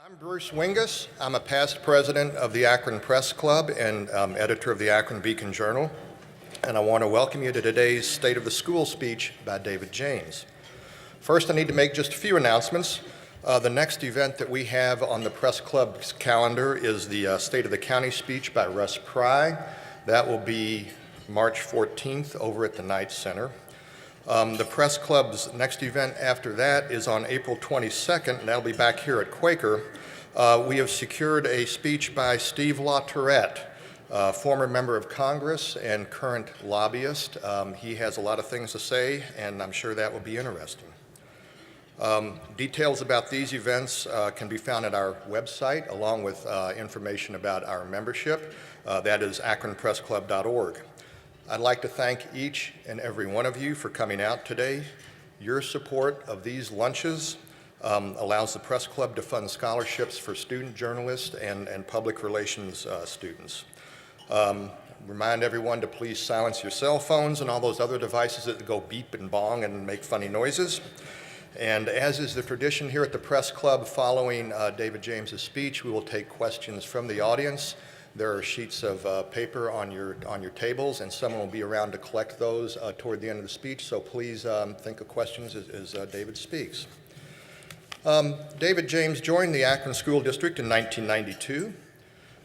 I'm Bruce Wingus. I'm a past president of the Akron Press Club and editor of the Akron Beacon Journal. And I want to welcome you to today's State of the School speech by David James. First, I need to make just a few announcements. The next event that we have on the Press Club's calendar is the State of the County speech by Russ Pry. That will be March 14th over at the Knight Center. The Press Club's next event after that is on April 22nd, and that'll be back here at Quaker. We have secured a speech by Steve LaTourette, former member of Congress and current lobbyist. He has a lot of things to say, and I'm sure that will be interesting. Details about these events can be found at our website, along with information about our membership. That is akronpressclub.org. I'd like to thank each and every one of you for coming out today. Your support of these lunches allows the Press Club to fund scholarships for student journalists and public relations students. Remind everyone to please silence your cell phones and all those other devices that go beep and bong and make funny noises. And as is the tradition here at the Press Club, following David James's speech, we will take questions from the audience. There are sheets of paper on your tables, and someone will be around to collect those toward the end of the speech, so please think of questions as David speaks. David James joined the Akron School District in 1992,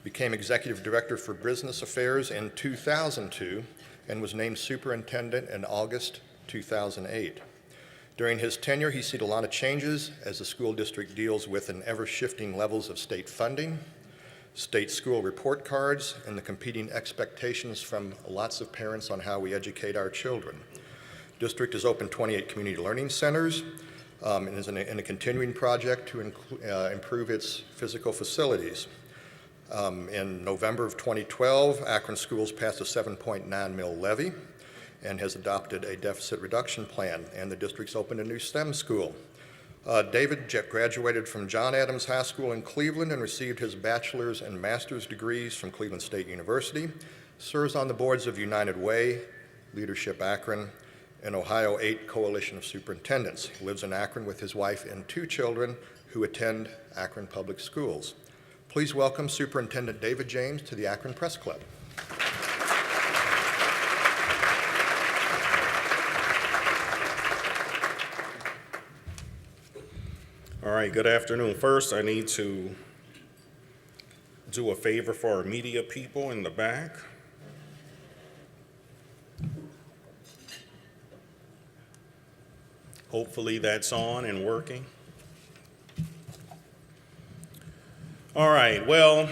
became Executive Director for Business Affairs in 2002, and was named Superintendent in August 2008. During his tenure, he's seen a lot of changes as the school district deals with an ever-shifting levels of state funding, state school report cards, and the competing expectations from lots of parents on how we educate our children. District has opened 28 community learning centers and is in a continuing project to improve its physical facilities. In November of 2012, Akron Schools passed a $7.9 mil levy and has adopted a deficit reduction plan, and the district's opened a new STEM school. David graduated from John Adams High School in Cleveland and received his bachelor's and master's degrees from Cleveland State University, serves on the boards of United Way, Leadership Akron, and Ohio 8 Coalition of Superintendents. He lives in Akron with his wife and 2 children who attend Akron Public Schools. Please welcome Superintendent David James to the Akron Press Club. All right, good afternoon. First, I need to do a favor for our media people in the back. Hopefully that's on and working. All right, well,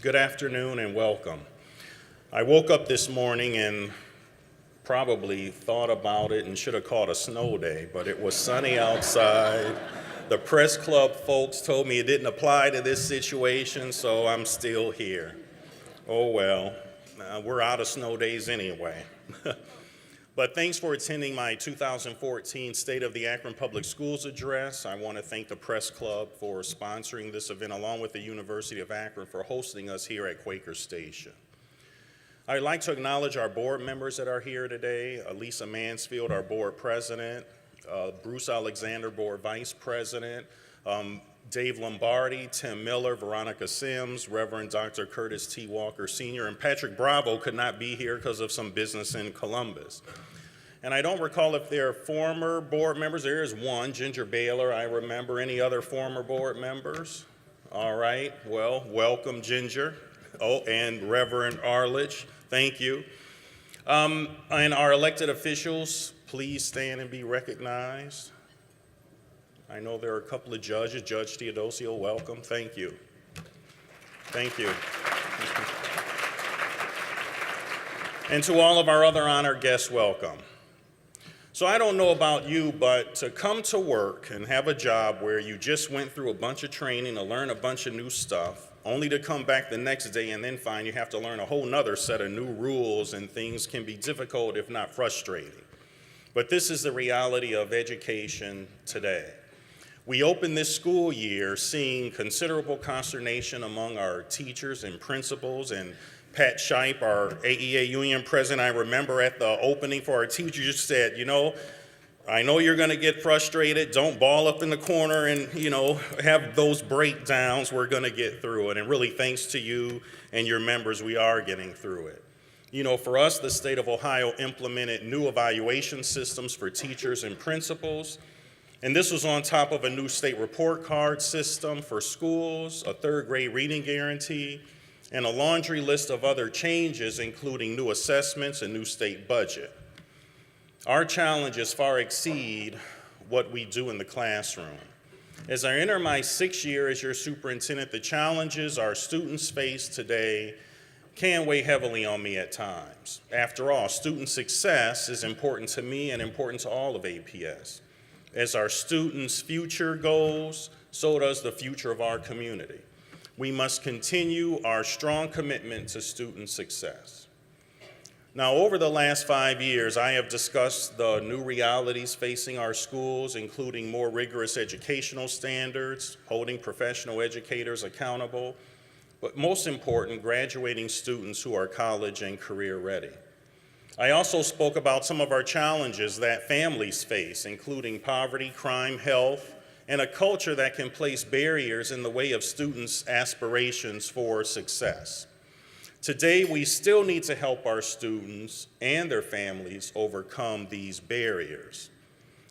good afternoon and welcome. I woke up this morning and probably thought about it and should have called a snow day, but it was sunny outside. The Press Club folks told me it didn't apply to this situation, so I'm still here. Oh well, we're out of snow days anyway. But thanks for attending my 2014 State of the Akron Public Schools address. I want to thank the Press Club for sponsoring this event, along with the University of Akron for hosting us here at Quaker Station. I'd like to acknowledge our board members that are here today: Lisa Mansfield, our board president, Bruce Alexander, board vice president, Dave Lombardi, Tim Miller, Veronica Sims, Reverend Dr. Curtis T. Walker Sr., and Patrick Bravo could not be here because of some business in Columbus. And I don't recall if they're former board members. There is one, Ginger Baylor, I remember. Any other former board members? All right, well, welcome, Ginger. Oh, and Reverend Arledge, thank you. And our elected officials, please stand and be recognized. I know there are a couple of judges. Judge Theodosio, welcome. Thank you. Thank you. And to all of our other honored guests, welcome. So I don't know about you, but to come to work and have a job where you just went through a bunch of training to learn a bunch of new stuff, only to come back the next day and then find you have to learn a whole nother set of new rules, and things can be difficult, if not frustrating. But this is the reality of education today. We opened this school year seeing considerable consternation among our teachers and principals, and Pat Shipe, our AEA union president, I remember at the opening for our teachers, said, you know, I know you're going to get frustrated. Don't ball up in the corner and, have those breakdowns. We're going to get through it. And really, thanks to you and your members, we are getting through it. For us, the state of Ohio implemented new evaluation systems for teachers and principals. And this was on top of a new state report card system for schools, a third grade reading guarantee, and a laundry list of other changes, including new assessments and new state budget. Our challenges far exceed what we do in the classroom. As I enter my 6th year as your superintendent, the challenges our students face today can weigh heavily on me at times. After all, student success is important to me and important to all of APS. As our students' future goes, so does the future of our community. We must continue our strong commitment to student success. Now, over the last 5 years, I have discussed the new realities facing our schools, including more rigorous educational standards, holding professional educators accountable, but most important, graduating students who are college and career ready. I also spoke about some of our challenges that families face, including poverty, crime, health, and a culture that can place barriers in the way of students' aspirations for success. Today, we still need to help our students and their families overcome these barriers.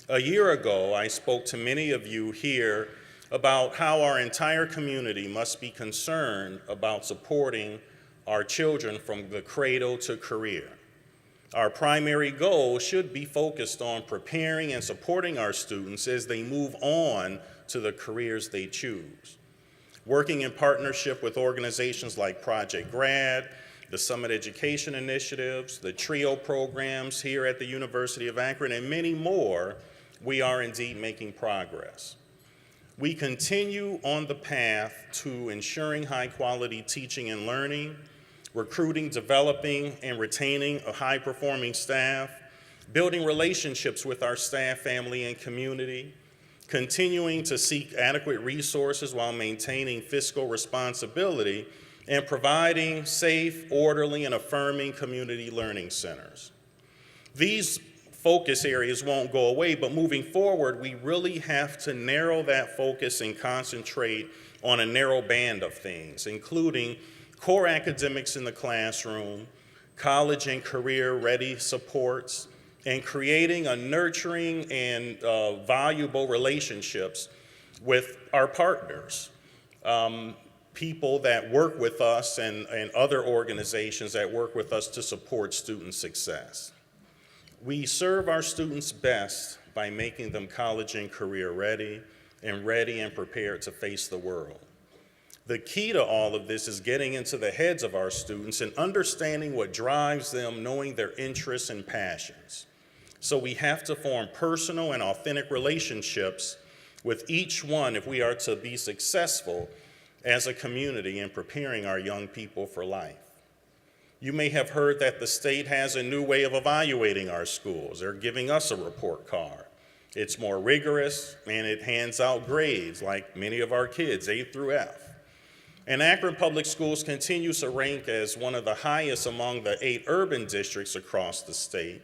A year ago, I spoke to many of you here about how our entire community must be concerned about supporting our children from the cradle to career. Our primary goal should be focused on preparing and supporting our students as they move on to the careers they choose. Working in partnership with organizations like Project Grad, the Summit Education Initiatives, the TRIO programs here at the University of Akron, and many more, we are indeed making progress. We continue on the path to ensuring high-quality teaching and learning, recruiting, developing, and retaining a high-performing staff, building relationships with our staff, family, and community, continuing to seek adequate resources while maintaining fiscal responsibility, and providing safe, orderly, and affirming community learning centers. These focus areas won't go away, but moving forward, we really have to narrow that focus and concentrate on a narrow band of things, including core academics in the classroom, college and career-ready supports, and creating a nurturing and valuable relationships with our partners, people that work with us and other organizations that work with us to support student success. We serve our students best by making them college and career ready and prepared to face the world. The key to all of this is getting into the heads of our students and understanding what drives them, knowing their interests and passions. So we have to form personal and authentic relationships with each one if we are to be successful as a community in preparing our young people for life. You may have heard that the state has a new way of evaluating our schools. They're giving us a report card. It's more rigorous, and it hands out grades like many of our kids, A through F. And Akron Public Schools continues to rank as one of the highest among the 8 urban districts across the state.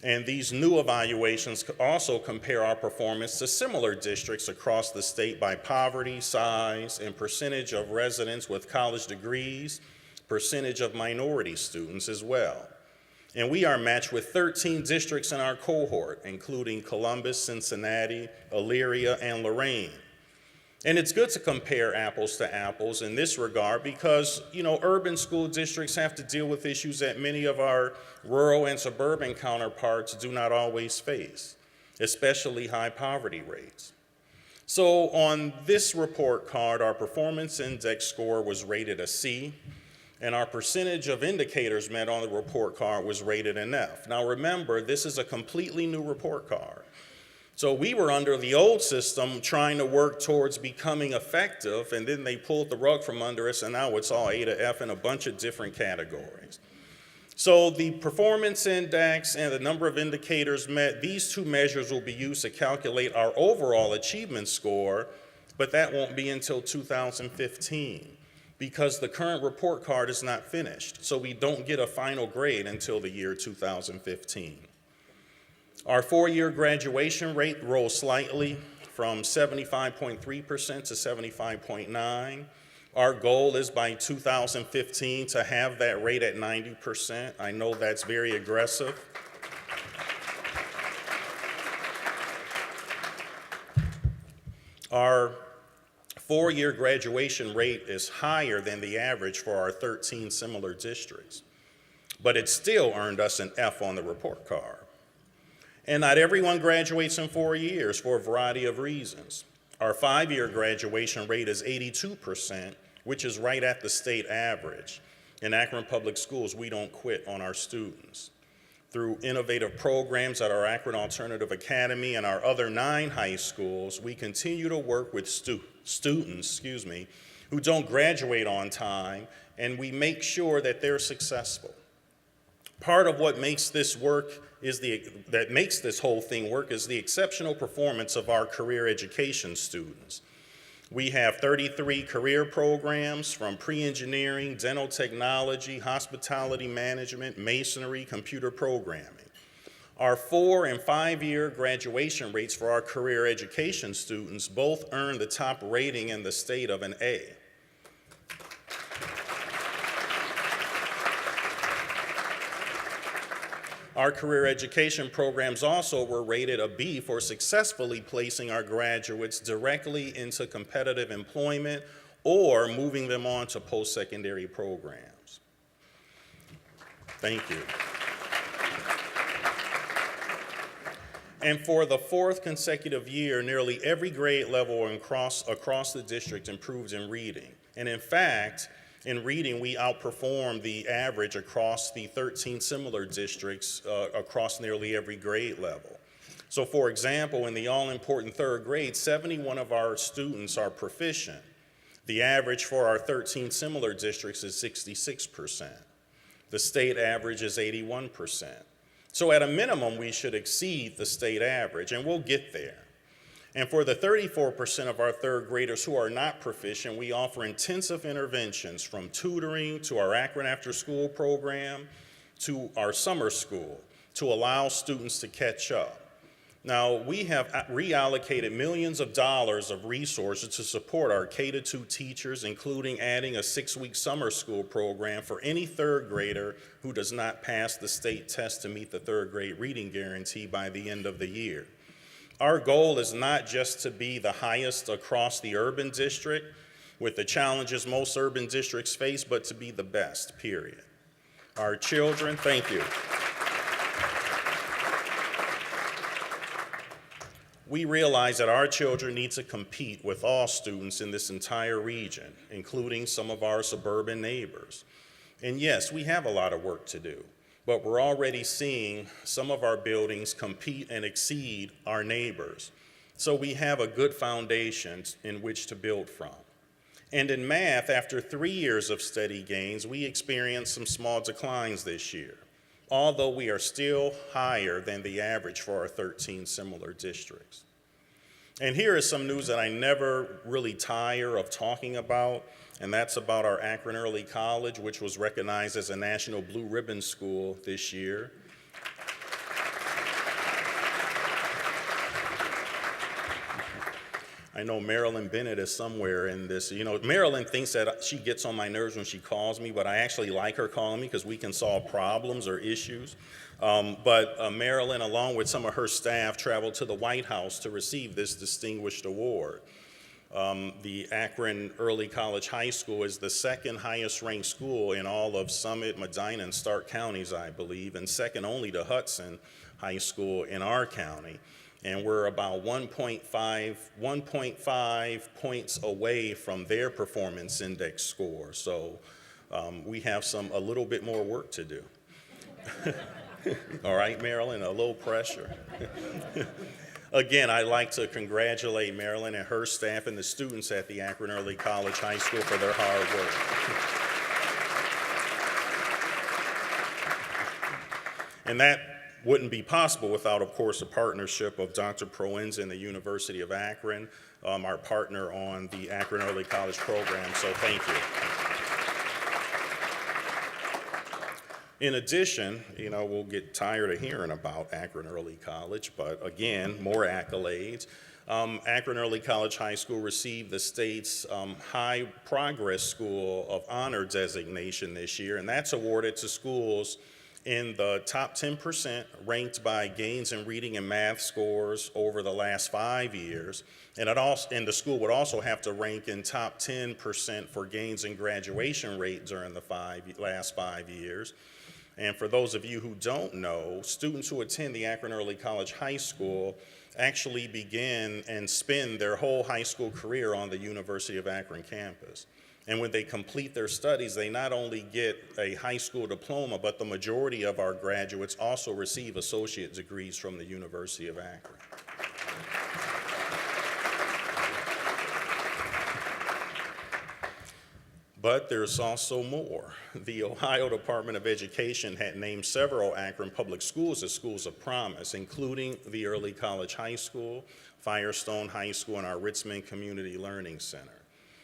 And these new evaluations also compare our performance to similar districts across the state by poverty, size, and percentage of residents with college degrees, percentage of minority students as well. And we are matched with 13 districts in our cohort, including Columbus, Cincinnati, Elyria, and Lorain. And it's good to compare apples to apples in this regard because, urban school districts have to deal with issues that many of our rural and suburban counterparts do not always face, especially high poverty rates. So on this report card, our performance index score was rated a C, and our percentage of indicators met on the report card was rated an F. Now remember, this is a completely new report card. So we were under the old system trying to work towards becoming effective, and then they pulled the rug from under us, and now it's all A to F in a bunch of different categories. So the performance index and the number of indicators met, these two measures will be used to calculate our overall achievement score, but that won't be until 2015 because the current report card is not finished. So we don't get a final grade until the year 2015. Our four-year graduation rate rose slightly from 75.3% to 75.9%. Our goal is by 2015 to have that rate at 90%. I know that's very aggressive. Our four-year graduation rate is higher than the average for our 13 similar districts, but it still earned us an F on the report card. And not everyone graduates in 4 years for a variety of reasons. Our five-year graduation rate is 82%, which is right at the state average. In Akron Public Schools, we don't quit on our students. Through innovative programs at our Akron Alternative Academy and our other 9 high schools, we continue to work with students who don't graduate on time, and we make sure that they're successful. Part of what makes this makes this whole thing work is the exceptional performance of our career education students. We have 33 career programs from pre-engineering, dental technology, hospitality management, masonry, computer programming. Our 4- and 5-year graduation rates for our career education students both earn the top rating in the state of an A. Our career education programs also were rated a B for successfully placing our graduates directly into competitive employment or moving them on to post-secondary programs. Thank you. And for the 4th consecutive year, nearly every grade level across the district improved in reading. And in fact, in reading, we outperformed the average across the 13 similar districts across nearly every grade level. So for example, in the all-important 3rd grade, 71 of our students are proficient. The average for our 13 similar districts is 66%. The state average is 81%. So at a minimum, we should exceed the state average, and we'll get there. And for the 34% of our 3rd graders who are not proficient, we offer intensive interventions from tutoring to our Akron After School program to our summer school to allow students to catch up. Now, we have reallocated millions of dollars of resources to support our K-2 teachers, including adding a 6-week summer school program for any 3rd grader who does not pass the state test to meet the 3rd grade reading guarantee by the end of the year. Our goal is not just to be the highest across the urban district with the challenges most urban districts face, but to be the best, period. Our children, thank you. We realize that our children need to compete with all students in this entire region, including some of our suburban neighbors. And yes, we have a lot of work to do. But we're already seeing some of our buildings compete and exceed our neighbors. So we have a good foundation in which to build from. And in math, after 3 years of steady gains, we experienced some small declines this year, although we are still higher than the average for our 13 similar districts. And here is some news that I never really tire of talking about, and that's about our Akron Early College, which was recognized as a National Blue Ribbon School this year. I know Marilyn Bennett is somewhere in this. You know, Marilyn thinks that she gets on my nerves when she calls me, but I actually like her calling me because we can solve problems or issues. But Marilyn, along with some of her staff, traveled to the White House to receive this distinguished award. The Akron Early College High School is the 2nd highest ranked school in all of Summit, Medina, and Stark counties, I believe, and second only to Hudson High School in our county. And we're about 1.5 points away from their performance index score. So we have a little bit more work to do. All right, Marilyn, a little pressure. Again, I'd like to congratulate Marilyn and her staff and the students at the Akron Early College High School for their hard work. And that wouldn't be possible without, of course, the partnership of Dr. Proenza and the University of Akron, our partner on the Akron Early College program, so thank you. In addition, we'll get tired of hearing about Akron Early College, but again, more accolades. Akron Early College High School received the state's High Progress School of Honor designation this year, and that's awarded to schools in the top 10% ranked by gains in reading and math scores over the last 5 years. And the school would also have to rank in top 10% for gains in graduation rate during the last 5 years. And for those of you who don't know, students who attend the Akron Early College High School actually begin and spend their whole high school career on the University of Akron campus. And when they complete their studies, they not only get a high school diploma, but the majority of our graduates also receive associate degrees from the University of Akron. But there's also more. The Ohio Department of Education had named several Akron public schools as schools of promise, including the Early College High School, Firestone High School, and our Richmond Community Learning Center.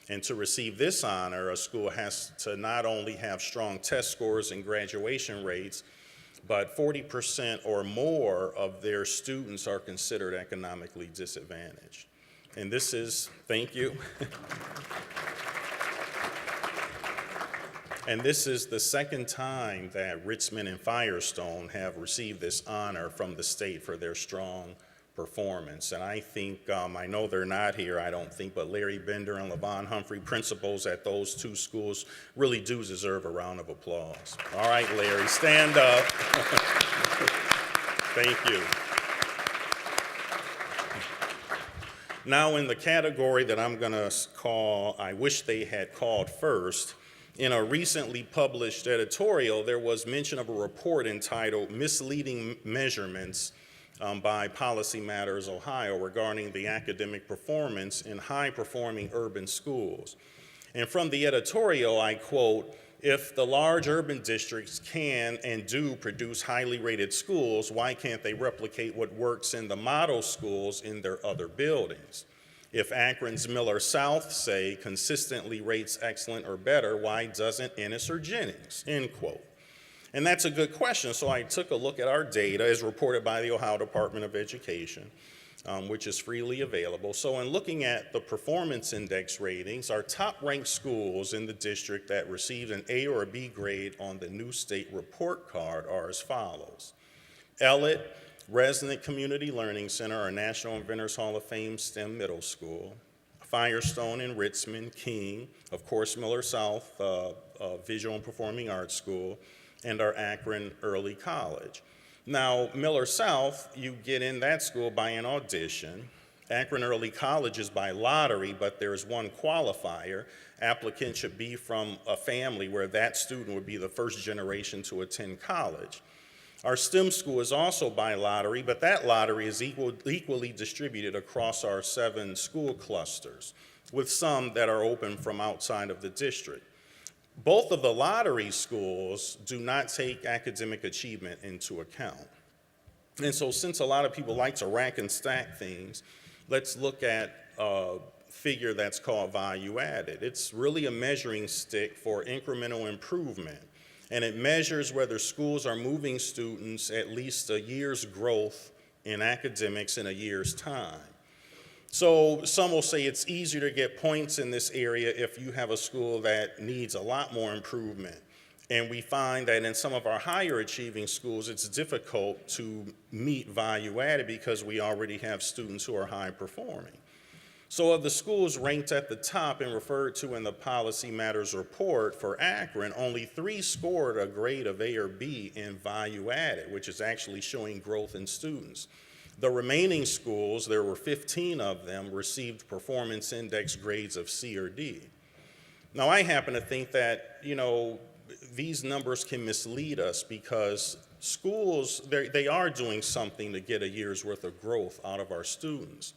And to receive this honor, a school has to not only have strong test scores and graduation rates, but 40% or more of their students are considered economically disadvantaged. And this is, thank you. And this is the second time that Richmond and Firestone have received this honor from the state for their strong performance. And I think, I know they're not here, I don't think, but Larry Bender and LaVon Humphrey, principals at those two schools, really do deserve a round of applause. All right, Larry, stand up. Thank you. Now, in the category that I'm going to call, I wish they had called first, in a recently published editorial, there was mention of a report entitled Misleading Measurements by Policy Matters Ohio regarding the academic performance in high-performing urban schools. And from the editorial, I quote, "If the large urban districts can and do produce highly rated schools, why can't they replicate what works in the model schools in their other buildings? If Akron's Miller South, say, consistently rates excellent or better, why doesn't Ennis or Jennings?" End quote. And that's a good question. So I took a look at our data as reported by the Ohio Department of Education, which is freely available. So in looking at the performance index ratings, our top ranked schools in the district that received an A or a B grade on the new state report card are as follows. Ellett Resnick Community Learning Center, our National Inventors Hall of Fame STEM Middle School. Firestone in Richmond, King, of course Miller South Visual and Performing Arts School, and our Akron Early College. Now, Miller South, you get in that school by an audition. Akron Early College is by lottery, but there's one qualifier. Applicant should be from a family where that student would be the first generation to attend college. Our STEM school is also by lottery, but that lottery is equally distributed across our 7 school clusters, with some that are open from outside of the district. Both of the lottery schools do not take academic achievement into account. And so since a lot of people like to rack and stack things, let's look at a figure that's called value added. It's really a measuring stick for incremental improvement. And it measures whether schools are moving students at least a year's growth in academics in a year's time. So some will say it's easier to get points in this area if you have a school that needs a lot more improvement. And we find that in some of our higher achieving schools, it's difficult to meet value added because we already have students who are high performing. So of the schools ranked at the top and referred to in the Policy Matters report for Akron, only 3 scored a grade of A or B in value added, which is actually showing growth in students. The remaining schools, there were 15 of them, received performance index grades of C or D. Now I happen to think that, these numbers can mislead us because schools, they are doing something to get a year's worth of growth out of our students.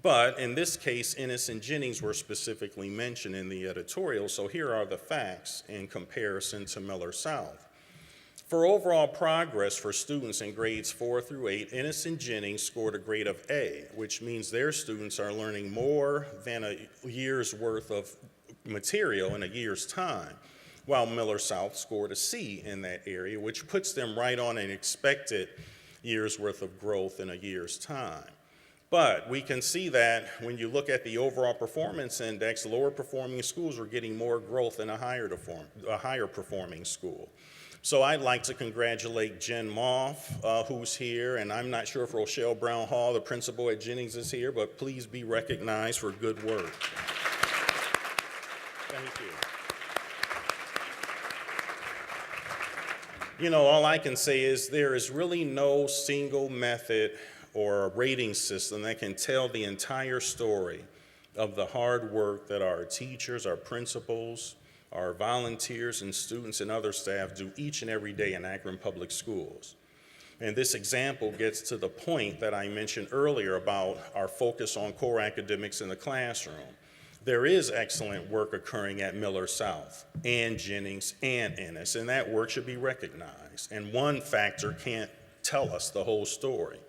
But in this case, Ennis and Jennings were specifically mentioned in the editorial, so here are the facts in comparison to Miller South. For overall progress for students in grades 4 through 8, Ennis and Jennings scored a grade of A, which means their students are learning more than a year's worth of material in a year's time. while Miller South scored a C in that area, which puts them right on an expected year's worth of growth in a year's time. But we can see that when you look at the overall performance index, lower performing schools are getting more growth than a higher performing school. So I'd like to congratulate Jen Moff, who's here, and I'm not sure if Rochelle Brown Hall, the principal at Jennings, is here, but please be recognized for good work. Thank you. You know, all I can say is there is really no single method or a rating system that can tell the entire story of the hard work that our teachers, our principals, our volunteers and students and other staff do each and every day in Akron Public Schools. And this example gets to the point that I mentioned earlier about our focus on core academics in the classroom. There is excellent work occurring at Miller South and Jennings and Ennis, and that work should be recognized. And one factor can't tell us the whole story.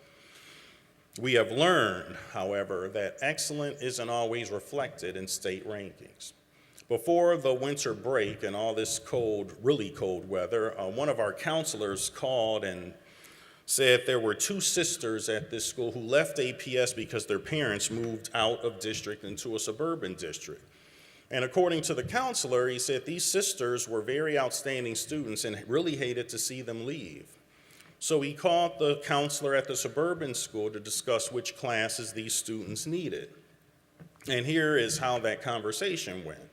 We have learned, however, that excellence isn't always reflected in state rankings. Before the winter break and all this cold, really cold weather, one of our counselors called and said there were two sisters at this school who left APS because their parents moved out of district into a suburban district. And according to the counselor, he said these sisters were very outstanding students and really hated to see them leave. So he called the counselor at the suburban school to discuss which classes these students needed. And here is how that conversation went.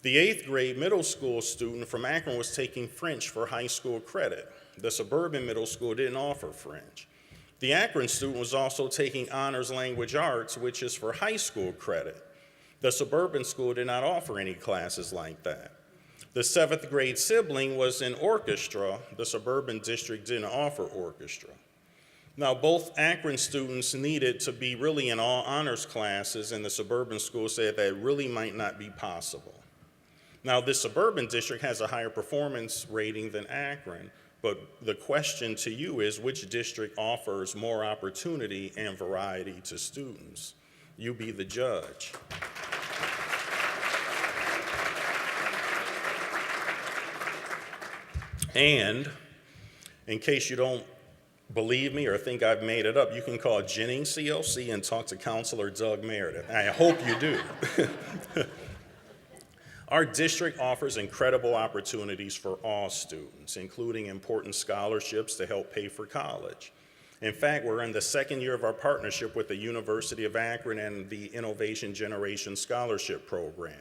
The 8th grade middle school student from Akron was taking French for high school credit. The suburban middle school didn't offer French. The Akron student was also taking honors language arts, which is for high school credit. The suburban school did not offer any classes like that. The 7th grade sibling was in orchestra. The suburban district didn't offer orchestra. Now, both Akron students needed to be really in all honors classes, and the suburban school said that really might not be possible. Now, this suburban district has a higher performance rating than Akron, but the question to you is which district offers more opportunity and variety to students? You be the judge. And in case you don't believe me or think I've made it up, you can call Jennings CLC and talk to Counselor Doug Meredith. I hope you do. Our district offers incredible opportunities for all students, including important scholarships to help pay for college. In fact, we're in the 2nd year of our partnership with the University of Akron and the Innovation Generation Scholarship Program.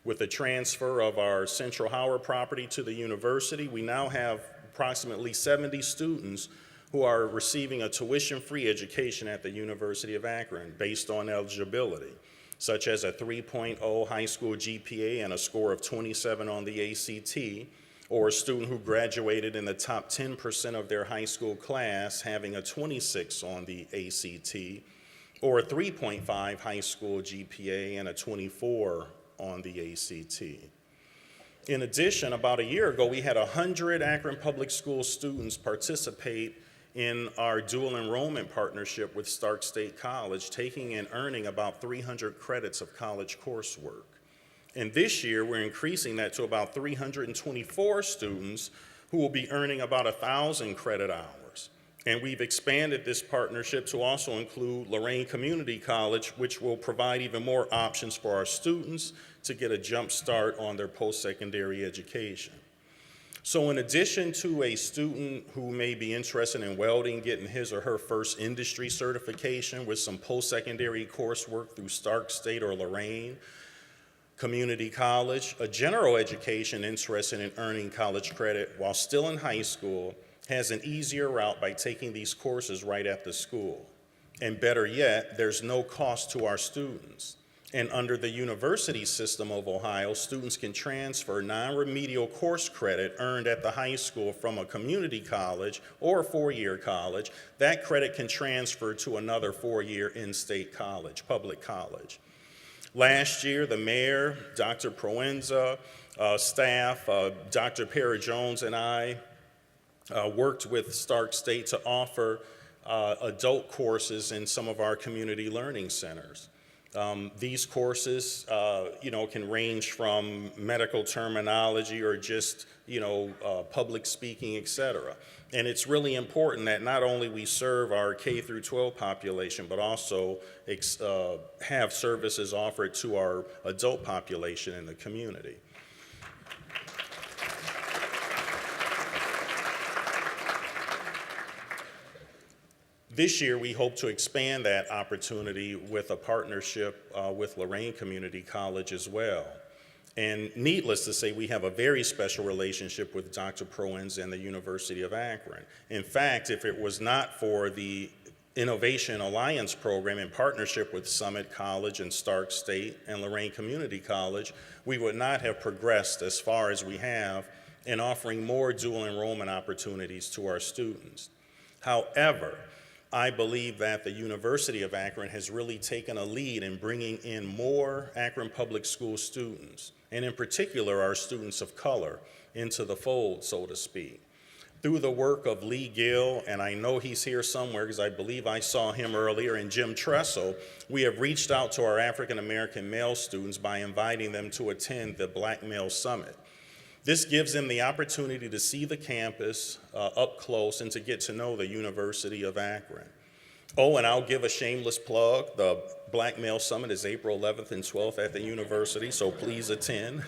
With the transfer of our Central Howard property to the university, we now have approximately 70 students who are receiving a tuition-free education at the University of Akron based on eligibility, such as a 3.0 high school GPA and a score of 27 on the ACT, or a student who graduated in the top 10% of their high school class having a 26 on the ACT, or a 3.5 high school GPA and a 24 on the ACT. In addition, about a year ago, we had 100 Akron Public School students participate in our dual enrollment partnership with Stark State College, taking and earning about 300 credits of college coursework. And this year, we're increasing that to about 324 students who will be earning about 1,000 credit hours. And we've expanded this partnership to also include Lorain Community College, which will provide even more options for our students to get a jump start on their post-secondary education. So in addition to a student who may be interested in welding, getting his or her first industry certification with some post-secondary coursework through Stark State or Lorain Community College, a general education interested in earning college credit while still in high school has an easier route by taking these courses right at the school. And better yet, there's no cost to our students. And under the university system of Ohio, students can transfer non-remedial course credit earned at the high school from a community college or a 4-year college. That credit can transfer to another 4-year in-state college, public college. Last year, the mayor, Dr. Proenza, staff, Dr. Para-Jones and I worked with Stark State to offer adult courses in some of our community learning centers. These courses, can range from medical terminology or just, public speaking, et cetera. And it's really important that not only we serve our K through 12 population, but also have services offered to our adult population in the community. This year, we hope to expand that opportunity with a partnership with Lorain Community College as well. And needless to say, we have a very special relationship with Dr. Proens and the University of Akron. In fact, if it was not for the Innovation Alliance program in partnership with Summit College and Stark State and Lorain Community College, we would not have progressed as far as we have in offering more dual enrollment opportunities to our students. However, I believe that the University of Akron has really taken a lead in bringing in more Akron Public School students, and in particular our students of color, into the fold, so to speak. Through the work of Lee Gill, and I know he's here somewhere because I believe I saw him earlier, and Jim Tressel, we have reached out to our African American male students by inviting them to attend the Black Male Summit. This gives them the opportunity to see the campus up close and to get to know the University of Akron. Oh, and I'll give a shameless plug. The Black Male Summit is April 11th and 12th at the university, so please attend.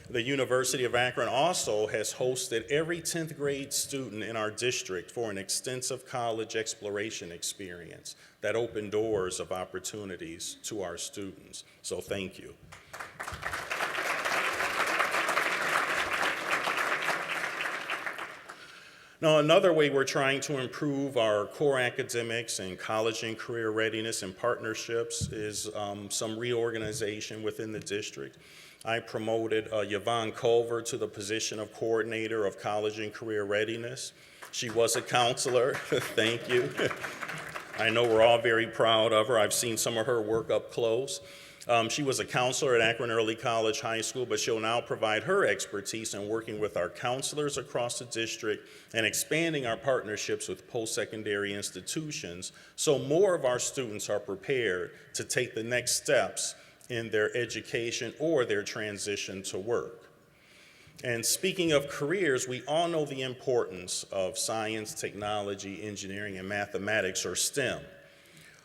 The University of Akron also has hosted every 10th grade student in our district for an extensive college exploration experience that opened doors of opportunities to our students. So thank you. Now, another way we're trying to improve our core academics and college and career readiness and partnerships is some reorganization within the district. I promoted Yvonne Culver to the position of coordinator of college and career readiness. She was a counselor. Thank you. I know we're all very proud of her. I've seen some of her work up close. She was a counselor at Akron Early College High School, but she'll now provide her expertise in working with our counselors across the district and expanding our partnerships with post-secondary institutions so more of our students are prepared to take the next steps in their education or their transition to work. And speaking of careers, we all know the importance of science, technology, engineering, and mathematics, or STEM.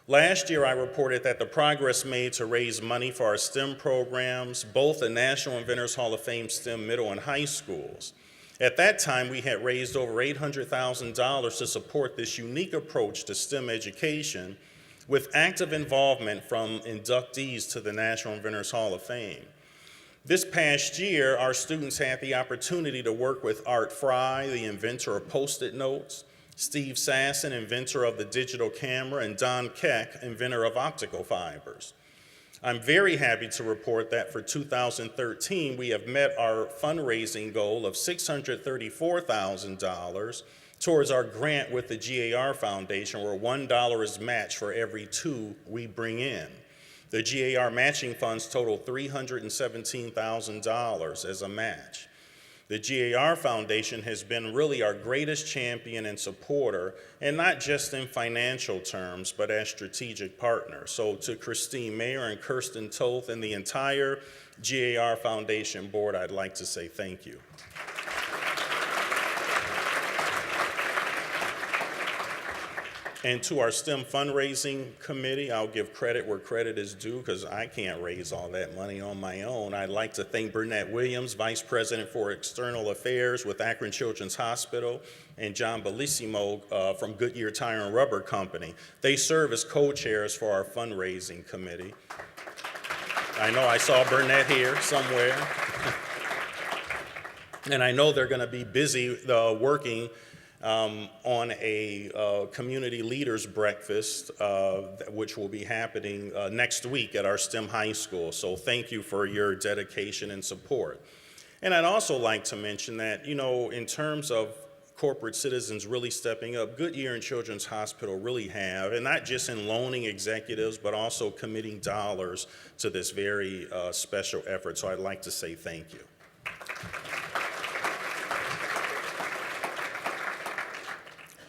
Last year, I reported that the progress made to raise money for our STEM programs, both the National Inventors Hall of Fame STEM middle and high schools. At that time, we had raised over $800,000 to support this unique approach to STEM education with active involvement from inductees to the National Inventors Hall of Fame. This past year, our students had the opportunity to work with Art Fry, the inventor of Post-it notes, Steve Sasson, inventor of the digital camera, and Don Keck, inventor of optical fibers. I'm very happy to report that for 2013, we have met our fundraising goal of $634,000 towards our grant with the GAR Foundation, where $1 is matched for every 2 we bring in. The GAR matching funds total $317,000 as a match. The GAR Foundation has been really our greatest champion and supporter, and not just in financial terms, but as strategic partners. So to Christine Mayer and Kirsten Toth and the entire GAR Foundation board, I'd like to say thank you. And to our STEM fundraising committee, I'll give credit where credit is due because I can't raise all that money on my own. I'd like to thank Burnett Williams, Vice President for External Affairs with Akron Children's Hospital, and John Bellissimo from Goodyear Tire and Rubber Company. They serve as co-chairs for our fundraising committee. I know I saw Burnett here somewhere. And I know they're going to be busy working on a community leaders breakfast, which will be happening next week at our STEM high school. So thank you for your dedication and support. And I'd also like to mention that, in terms of corporate citizens really stepping up, Goodyear and Children's Hospital really have, and not just in loaning executives, but also committing dollars to this very special effort. So I'd like to say thank you.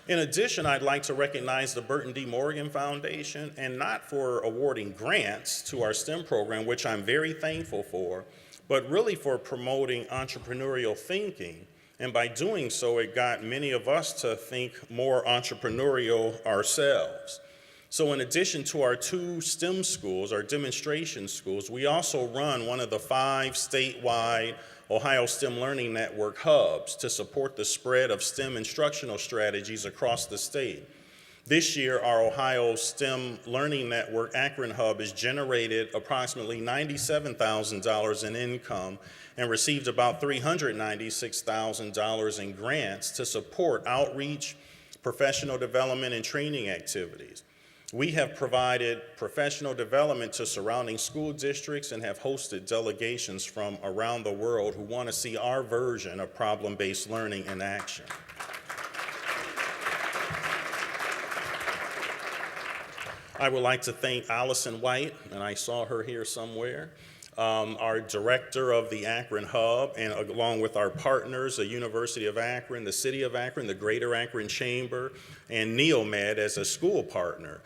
In addition, I'd like to recognize the Burton D. Morgan Foundation, and not for awarding grants to our STEM program, which I'm very thankful for, but really for promoting entrepreneurial thinking. And by doing so, it got many of us to think more entrepreneurial ourselves. So in addition to our 2 STEM schools, our demonstration schools, we also run one of the 5 statewide Ohio STEM Learning Network hubs to support the spread of STEM instructional strategies across the state. This year, our Ohio STEM Learning Network Akron hub has generated approximately $97,000 in income and received about $396,000 in grants to support outreach, professional development, and training activities. We have provided professional development to surrounding school districts and have hosted delegations from around the world who want to see our version of problem-based learning in action. I would like to thank Allison White, and I saw her here somewhere, our director of the Akron Hub, and along with our partners, the University of Akron, the City of Akron, the Greater Akron Chamber, and NeoMed as a school partner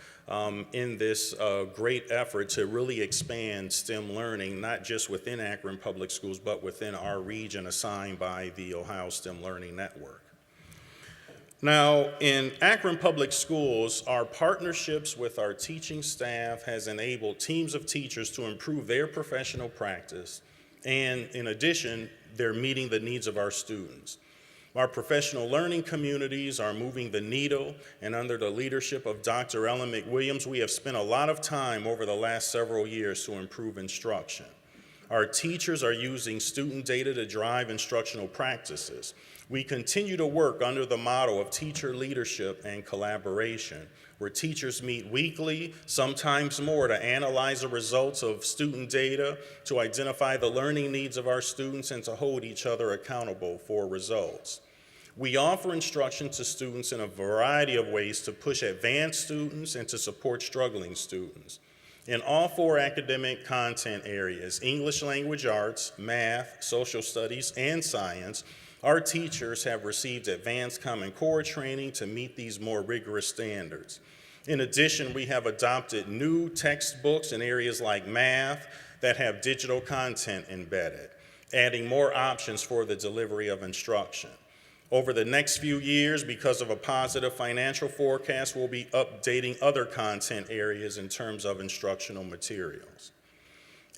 in this great effort to really expand STEM learning, not just within Akron Public Schools, but within our region assigned by the Ohio STEM Learning Network. Now, in Akron Public Schools, our partnerships with our teaching staff has enabled teams of teachers to improve their professional practice, and in addition, they're meeting the needs of our students. Our professional learning communities are moving the needle, and under the leadership of Dr. Ellen McWilliams, we have spent a lot of time over the last several years to improve instruction. Our teachers are using student data to drive instructional practices. We continue to work under the motto of teacher leadership and collaboration, where teachers meet weekly, sometimes more, to analyze the results of student data, to identify the learning needs of our students, and to hold each other accountable for results. We offer instruction to students in a variety of ways to push advanced students and to support struggling students. In all 4 academic content areas, English language arts, math, social studies, and science, our teachers have received advanced Common Core training to meet these more rigorous standards. In addition, we have adopted new textbooks in areas like math that have digital content embedded, adding more options for the delivery of instruction. Over the next few years, because of a positive financial forecast, we'll be updating other content areas in terms of instructional materials.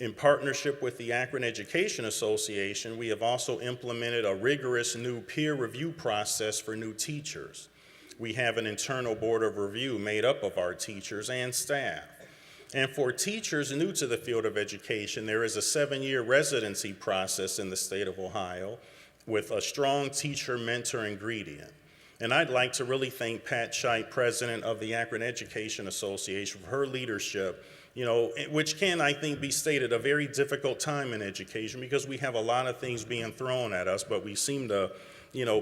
In partnership with the Akron Education Association, we have also implemented a rigorous new peer review process for new teachers. We have an internal board of review made up of our teachers and staff. And for teachers new to the field of education, there is a 7-year residency process in the state of Ohio with a strong teacher mentor ingredient. And I'd like to really thank Pat Scheidt, president of the Akron Education Association, for her leadership, which can, I think, be stated a very difficult time in education because we have a lot of things being thrown at us, but we seem to,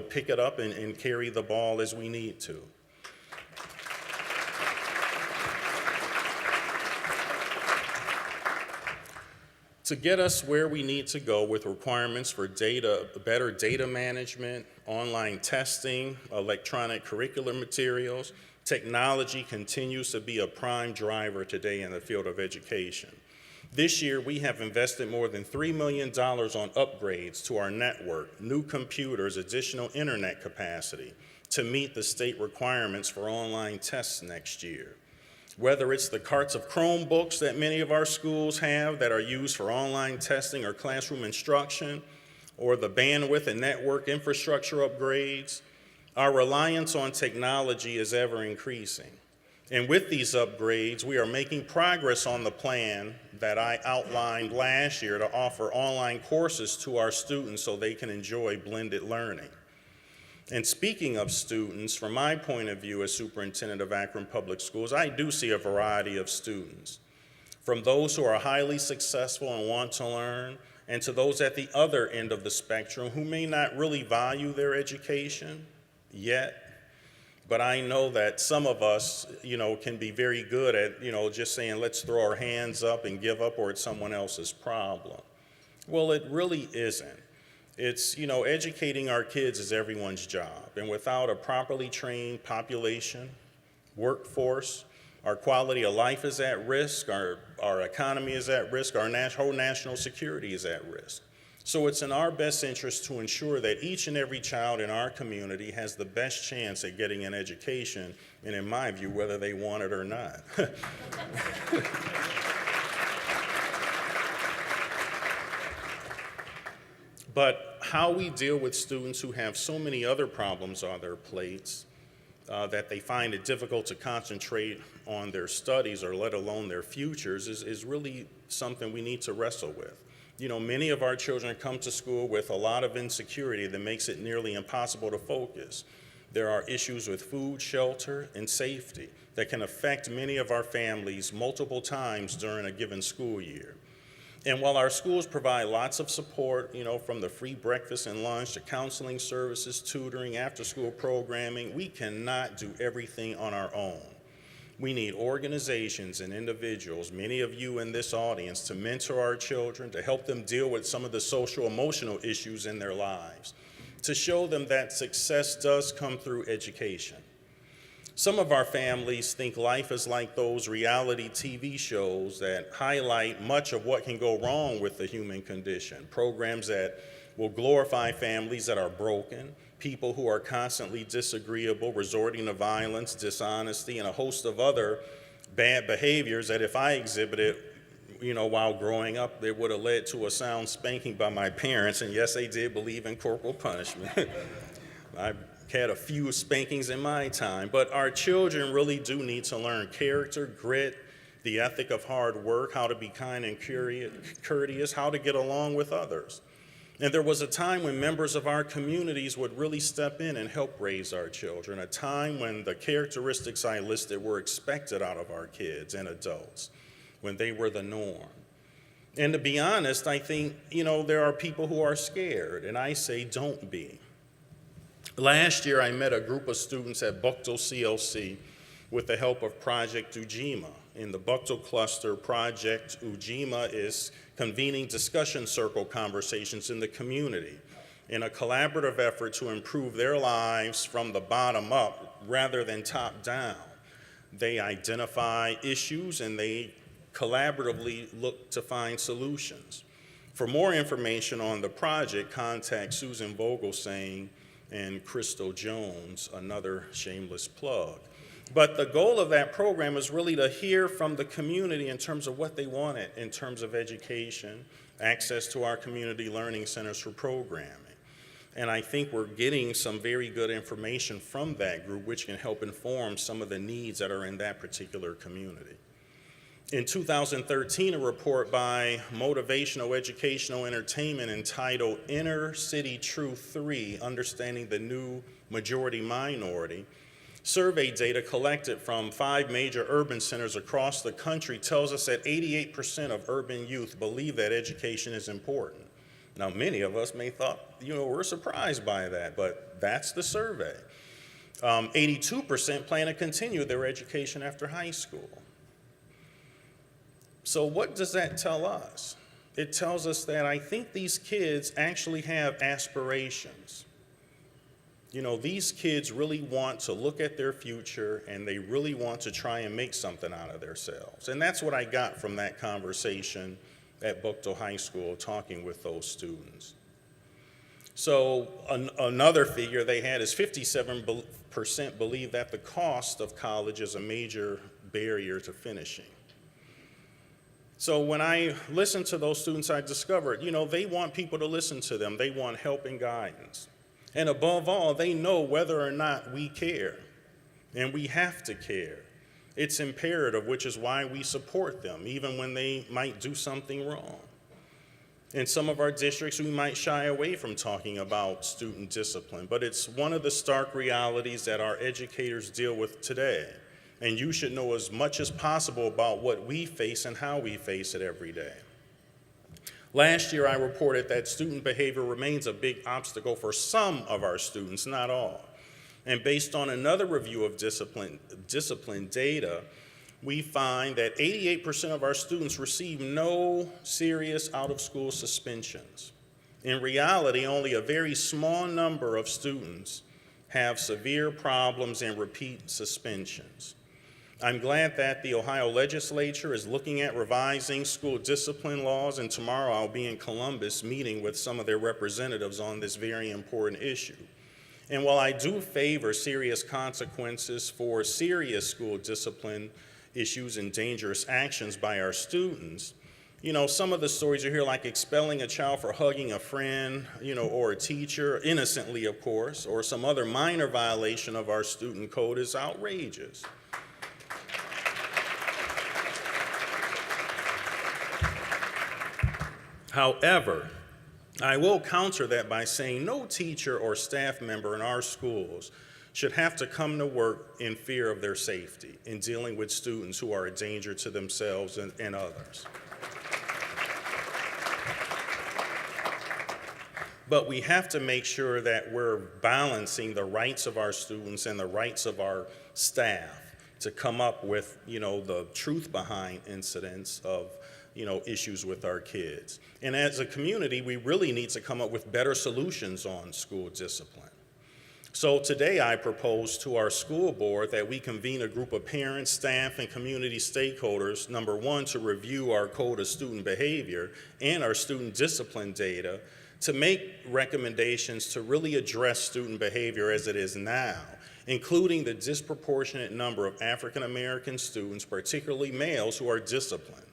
pick it up and carry the ball as we need to. To get us where we need to go with requirements for better data management, online testing, electronic curricular materials, technology continues to be a prime driver today in the field of education. This year, we have invested more than $3 million on upgrades to our network, new computers, additional internet capacity to meet the state requirements for online tests next year. Whether it's the carts of Chromebooks that many of our schools have that are used for online testing or classroom instruction, or the bandwidth and network infrastructure upgrades, our reliance on technology is ever increasing. And with these upgrades, we are making progress on the plan that I outlined last year to offer online courses to our students so they can enjoy blended learning. And speaking of students, from my point of view as superintendent of Akron Public Schools, I do see a variety of students, from those who are highly successful and want to learn, and to those at the other end of the spectrum who may not really value their education yet. But I know that some of us, can be very good at, just saying, let's throw our hands up and give up, or it's someone else's problem. Well, it really isn't. It's, educating our kids is everyone's job. And without a properly trained population, workforce, our quality of life is at risk, our economy is at risk, our whole national security is at risk. So it's in our best interest to ensure that each and every child in our community has the best chance at getting an education, and in my view, whether they want it or not. But how we deal with students who have so many other problems on their plates that they find it difficult to concentrate on their studies or let alone their futures is really something we need to wrestle with. Many of our children come to school with a lot of insecurity that makes it nearly impossible to focus. There are issues with food, shelter, and safety that can affect many of our families multiple times during a given school year. And while our schools provide lots of support, from the free breakfast and lunch to counseling services, tutoring, after-school programming, we cannot do everything on our own. We need organizations and individuals, many of you in this audience, to mentor our children, to help them deal with some of the social emotional issues in their lives, to show them that success does come through education. Some of our families think life is like those reality TV shows that highlight much of what can go wrong with the human condition, programs that will glorify families that are broken, people who are constantly disagreeable, resorting to violence, dishonesty, and a host of other bad behaviors that if I exhibited, while growing up, it would have led to a sound spanking by my parents, and yes, they did believe in corporal punishment. I had a few spankings in my time, but our children really do need to learn character, grit, the ethic of hard work, how to be kind and courteous, how to get along with others. And there was a time when members of our communities would really step in and help raise our children, a time when the characteristics I listed were expected out of our kids and adults, when they were the norm. And to be honest, I think, there are people who are scared, and I say don't be. Last year, I met a group of students at Bucktown CLC with the help of Project Ujima. In the Bucktown cluster, Project Ujima is convening discussion circle conversations in the community in a collaborative effort to improve their lives from the bottom up rather than top down. They identify issues and they collaboratively look to find solutions. For more information on the project, contact Susan Vogelsang and Crystal Jones, another shameless plug. But the goal of that program is really to hear from the community in terms of what they wanted in terms of education, access to our community learning centers for programming. And I think we're getting some very good information from that group, which can help inform some of the needs that are in that particular community. In 2013, a report by Motivational Educational Entertainment entitled Inner City Truth 3, Understanding the New Majority Minority, survey data collected from 5 major urban centers across the country tells us that 88% of urban youth believe that education is important. Now, many of us may thought, we're surprised by that, but that's the survey. 82% plan to continue their education after high school. So what does that tell us? It tells us that I think these kids actually have aspirations. These kids really want to look at their future and they really want to try and make something out of themselves. And that's what I got from that conversation at Bucktown High School talking with those students. So another figure they had is 57% believe that the cost of college is a major barrier to finishing. So when I listened to those students, I discovered, they want people to listen to them. They want help and guidance. And above all, they know whether or not we care. And we have to care. It's imperative, which is why we support them, even when they might do something wrong. In some of our districts, we might shy away from talking about student discipline, but it's one of the stark realities that our educators deal with today. And you should know as much as possible about what we face and how we face it every day. Last year, I reported that student behavior remains a big obstacle for some of our students, not all. And based on another review of discipline data, we find that 88% of our students receive no serious out-of-school suspensions. In reality, only a very small number of students have severe problems and repeat suspensions. I'm glad that the Ohio legislature is looking at revising school discipline laws, and tomorrow I'll be in Columbus meeting with some of their representatives on this very important issue. And while I do favor serious consequences for serious school discipline issues and dangerous actions by our students, some of the stories you hear, like expelling a child for hugging a friend, or a teacher, innocently, of course, or some other minor violation of our student code, is outrageous. However, I will counter that by saying no teacher or staff member in our schools should have to come to work in fear of their safety in dealing with students who are a danger to themselves and others. But we have to make sure that we're balancing the rights of our students and the rights of our staff to come up with, the truth behind incidents of, issues with our kids. And as a community, we really need to come up with better solutions on school discipline. So today I propose to our school board that we convene a group of parents, staff, and community stakeholders, number one, to review our code of student behavior and our student discipline data to make recommendations to really address student behavior as it is now, including the disproportionate number of African American students, particularly males, who are disciplined.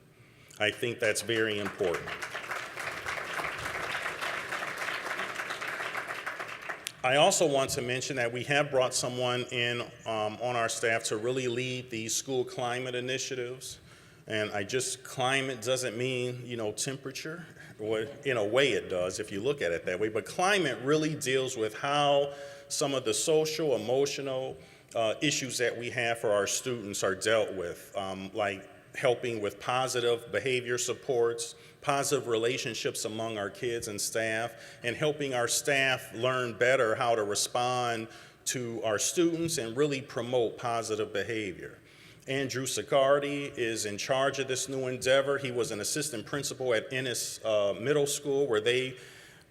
I think that's very important. I also want to mention that we have brought someone in on our staff to really lead these school climate initiatives. And climate doesn't mean, temperature. Well, in a way it does if you look at it that way. But climate really deals with how some of the social, emotional issues that we have for our students are dealt with, like helping with positive behavior supports, positive relationships among our kids and staff, and helping our staff learn better how to respond to our students and really promote positive behavior. Andrew Sicardi is in charge of this new endeavor. He was an assistant principal at Ennis Middle School, where they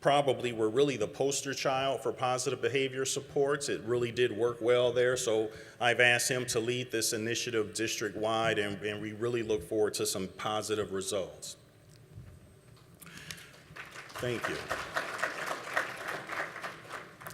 probably were really the poster child for positive behavior supports. It really did work well there, so I've asked him to lead this initiative district-wide, and we really look forward to some positive results. Thank you.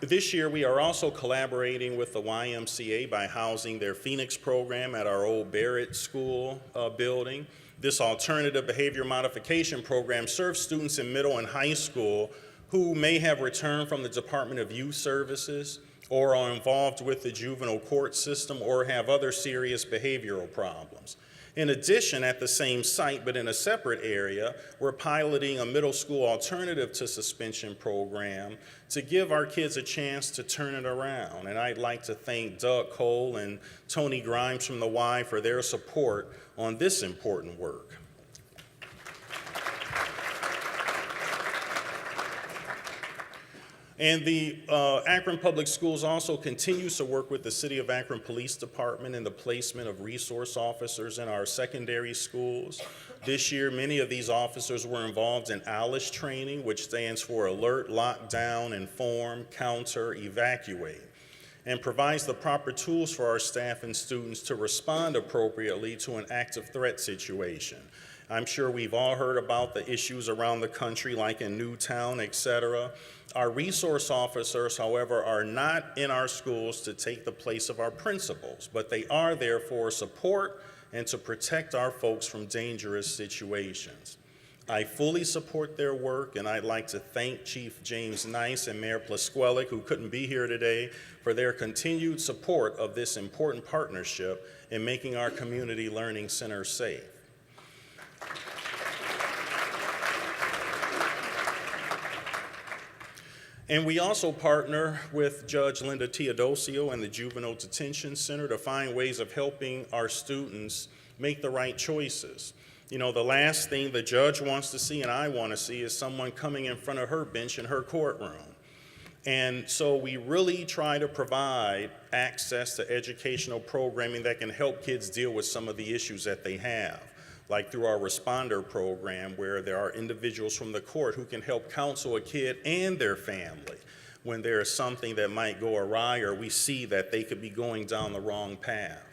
This year, we are also collaborating with the YMCA by housing their Phoenix program at our old Barrett School building. This alternative behavior modification program serves students in middle and high school who may have returned from the Department of Youth Services or are involved with the juvenile court system or have other serious behavioral problems. In addition, at the same site, but in a separate area, we're piloting a middle school alternative to suspension program to give our kids a chance to turn it around. And I'd like to thank Doug Cole and Tony Grimes from the Y for their support on this important work. And the Akron Public Schools also continues to work with the City of Akron Police Department in the placement of resource officers in our secondary schools. This year, many of these officers were involved in ALICE training, which stands for Alert, Lock Down, Inform, Counter, Evacuate, and provides the proper tools for our staff and students to respond appropriately to an active threat situation. I'm sure we've all heard about the issues around the country, like in Newtown, et cetera. Our resource officers, however, are not in our schools to take the place of our principals, but they are there for support and to protect our folks from dangerous situations. I fully support their work, and I'd like to thank Chief James Nice and Mayor Plasquelic, who couldn't be here today, for their continued support of this important partnership in making our community learning center safe. And we also partner with Judge Linda Teodosio and the Juvenile Detention Center to find ways of helping our students make the right choices. The last thing the judge wants to see and I want to see is someone coming in front of her bench in her courtroom. And so we really try to provide access to educational programming that can help kids deal with some of the issues that they have. like through our responder program, where there are individuals from the court who can help counsel a kid and their family when there is something that might go awry or we see that they could be going down the wrong path.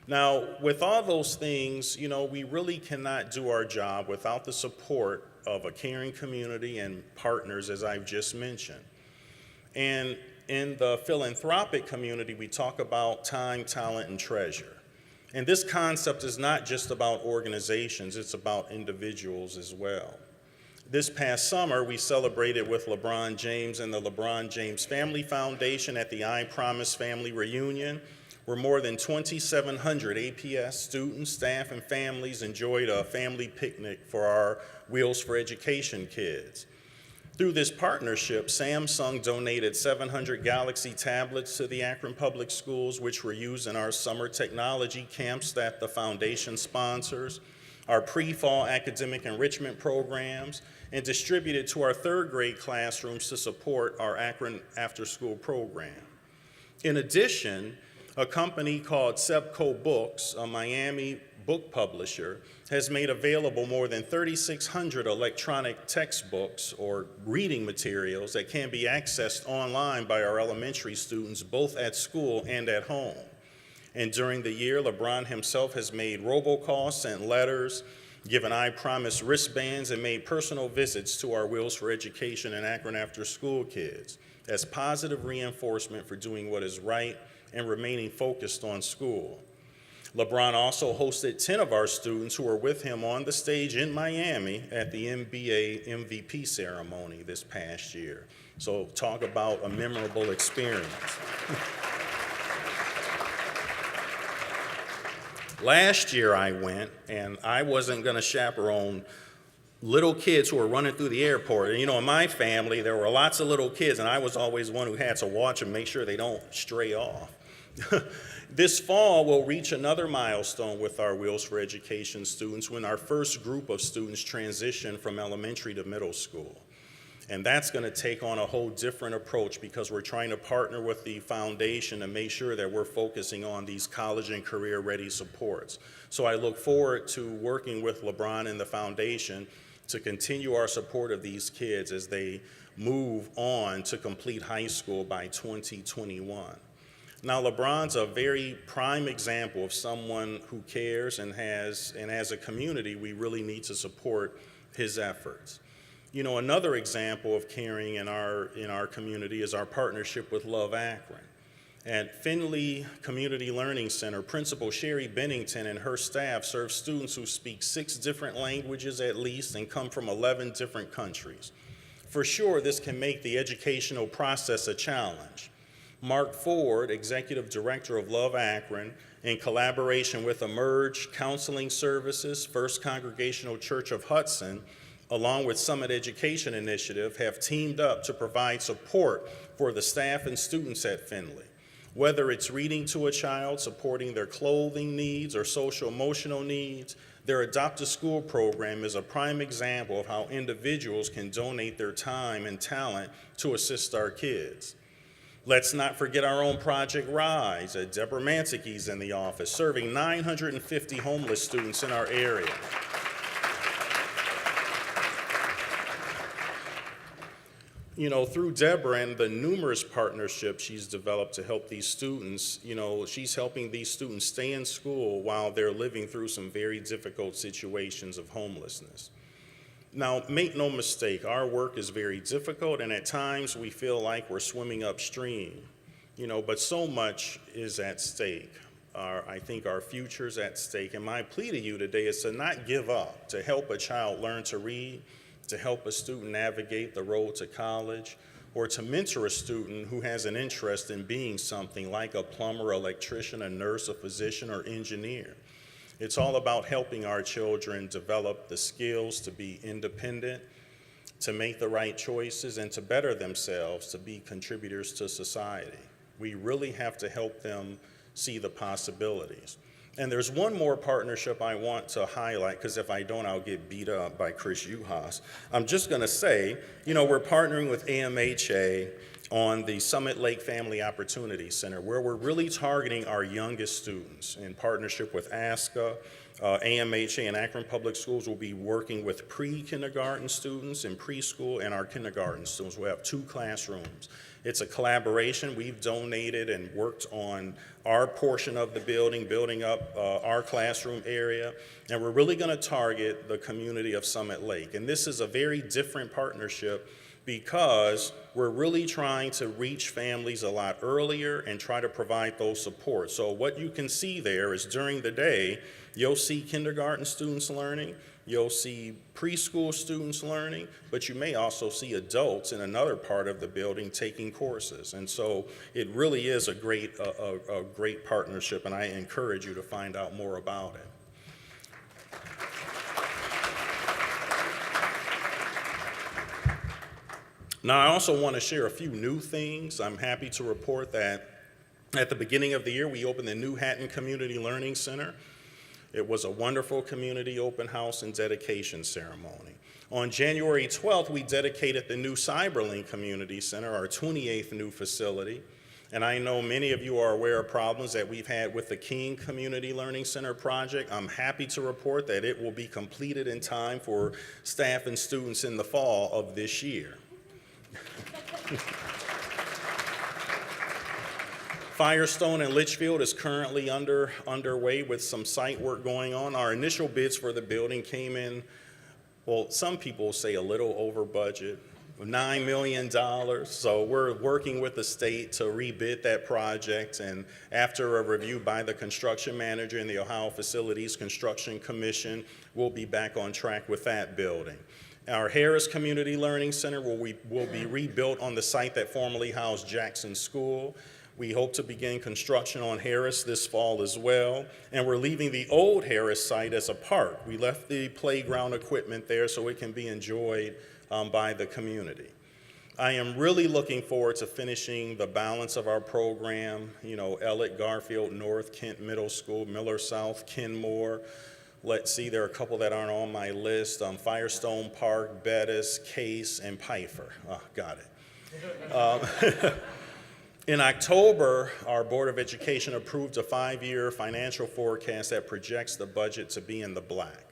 Now, with all those things, we really cannot do our job without the support of a caring community and partners, as I've just mentioned. And in the philanthropic community, we talk about time, talent, and treasure. And this concept is not just about organizations, it's about individuals as well. This past summer, we celebrated with LeBron James and the LeBron James Family Foundation at the I Promise Family Reunion, where more than 2,700 APS students, staff, and families enjoyed a family picnic for our Wheels for Education kids. Through this partnership, Samsung donated 700 Galaxy tablets to the Akron Public Schools, which were used in our summer technology camps that the foundation sponsors, our pre-fall academic enrichment programs, and distributed to our third grade classrooms to support our Akron after-school program. In addition, a company called Sebco Books, a Miami book publisher, has made available more than 3,600 electronic textbooks or reading materials that can be accessed online by our elementary students, both at school and at home. And during the year, LeBron himself has made robocalls, sent letters, given I Promise wristbands, and made personal visits to our Wheels for Education and Akron After School kids as positive reinforcement for doing what is right and remaining focused on school. LeBron also hosted 10 of our students who were with him on the stage in Miami at the NBA MVP ceremony this past year. So talk about a memorable experience. Last year I went, and I wasn't going to chaperone little kids who were running through the airport. And in my family, there were lots of little kids, and I was always one who had to watch them, make sure they don't stray off. This fall, we'll reach another milestone with our Wheels for Education students when our first group of students transition from elementary to middle school. And that's going to take on a whole different approach because we're trying to partner with the foundation to make sure that we're focusing on these college and career-ready supports. So I look forward to working with LeBron and the foundation to continue our support of these kids as they move on to complete high school by 2021. Now, LeBron's a very prime example of someone who cares and as a community, we really need to support his efforts. Another example of caring in our community is our partnership with Love Akron. At Findlay Community Learning Center, Principal Sherry Bennington and her staff serve students who speak 6 different languages at least and come from 11 different countries. For sure, this can make the educational process a challenge. Mark Ford, Executive Director of Love Akron, in collaboration with Emerge Counseling Services, First Congregational Church of Hudson, along with Summit Education Initiative, have teamed up to provide support for the staff and students at Findlay. Whether it's reading to a child, supporting their clothing needs, or social-emotional needs, their Adopt a School program is a prime example of how individuals can donate their time and talent to assist our kids. Let's not forget our own Project Rise at Deborah Mansicky's in the office, serving 950 homeless students in our area. Through Deborah and the numerous partnerships she's developed to help these students, she's helping these students stay in school while they're living through some very difficult situations of homelessness. Now, make no mistake, our work is very difficult, and at times we feel like we're swimming upstream, but so much is at stake. I think our future's at stake, and my plea to you today is to not give up, to help a child learn to read, to help a student navigate the road to college, or to mentor a student who has an interest in being something like a plumber, electrician, a nurse, a physician, or engineer. It's all about helping our children develop the skills to be independent, to make the right choices, and to better themselves, to be contributors to society. We really have to help them see the possibilities. And there's one more partnership I want to highlight, because if I don't, I'll get beat up by Chris Uhas. I'm just going to say, we're partnering with AMHA on the Summit Lake Family Opportunity Center, where we're really targeting our youngest students. In partnership with ASCA, AMHA, and Akron Public Schools will be working with pre-kindergarten students in preschool and our kindergarten students. We'll have 2 classrooms. It's a collaboration. We've donated and worked on our portion of the building, building up our classroom area, and we're really going to target the community of Summit Lake. And this is a very different partnership because we're really trying to reach families a lot earlier and try to provide those supports. So what you can see there is during the day, you'll see kindergarten students learning, you'll see preschool students learning, but you may also see adults in another part of the building taking courses. And so it really is a great partnership, and I encourage you to find out more about it. Now, I also want to share a few new things. I'm happy to report that at the beginning of the year, we opened the New Hatton Community Learning Center. It was a wonderful community open house and dedication ceremony. On January 12th, we dedicated the new Cyberlink Community Center, our 28th new facility. And I know many of you are aware of problems that we've had with the King Community Learning Center project. I'm happy to report that it will be completed in time for staff and students in the fall of this year. Firestone and Litchfield is currently underway with some site work going on. Our initial bids for the building came in, well, some people say a little over budget, $9 million. So we're working with the state to rebid that project, and after a review by the construction manager and the Ohio Facilities Construction Commission, we'll be back on track with that building. Our Harris Community Learning Center will be rebuilt on the site that formerly housed Jackson School. We hope to begin construction on Harris this fall as well, and we're leaving the old Harris site as a park. We left the playground equipment there so it can be enjoyed by the community. I am really looking forward to finishing the balance of our program, Elliott, Garfield North, Kent Middle School, Miller South, Kenmore. Let's see, there are a couple that aren't on my list, Firestone Park, Bettis, Case, and Pfeiffer. Oh, got it. In October, our Board of Education approved a 5-year financial forecast that projects the budget to be in the black.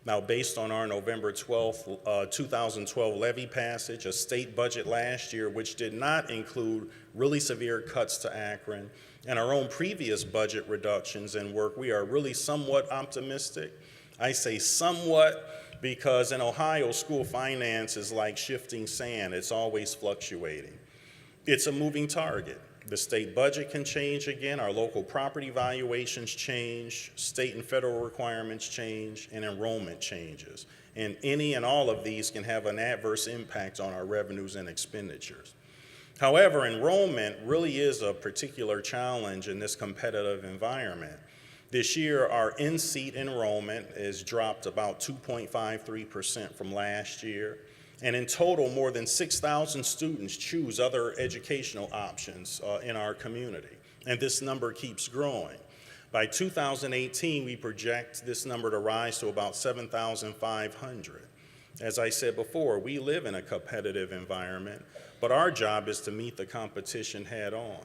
Now, based on our November 12th, 2012 levy passage, a state budget last year which did not include really severe cuts to Akron, and our own previous budget reductions and work, we are really somewhat optimistic. I say somewhat because in Ohio, school finance is like shifting sand. It's always fluctuating. It's a moving target. The state budget can change again, our local property valuations change, state and federal requirements change, and enrollment changes. And any and all of these can have an adverse impact on our revenues and expenditures. However, enrollment really is a particular challenge in this competitive environment. This year, our in-seat enrollment has dropped about 2.53% from last year. And in total, more than 6,000 students choose other educational options in our community. And this number keeps growing. By 2018, we project this number to rise to about 7,500. As I said before, we live in a competitive environment, but our job is to meet the competition head on.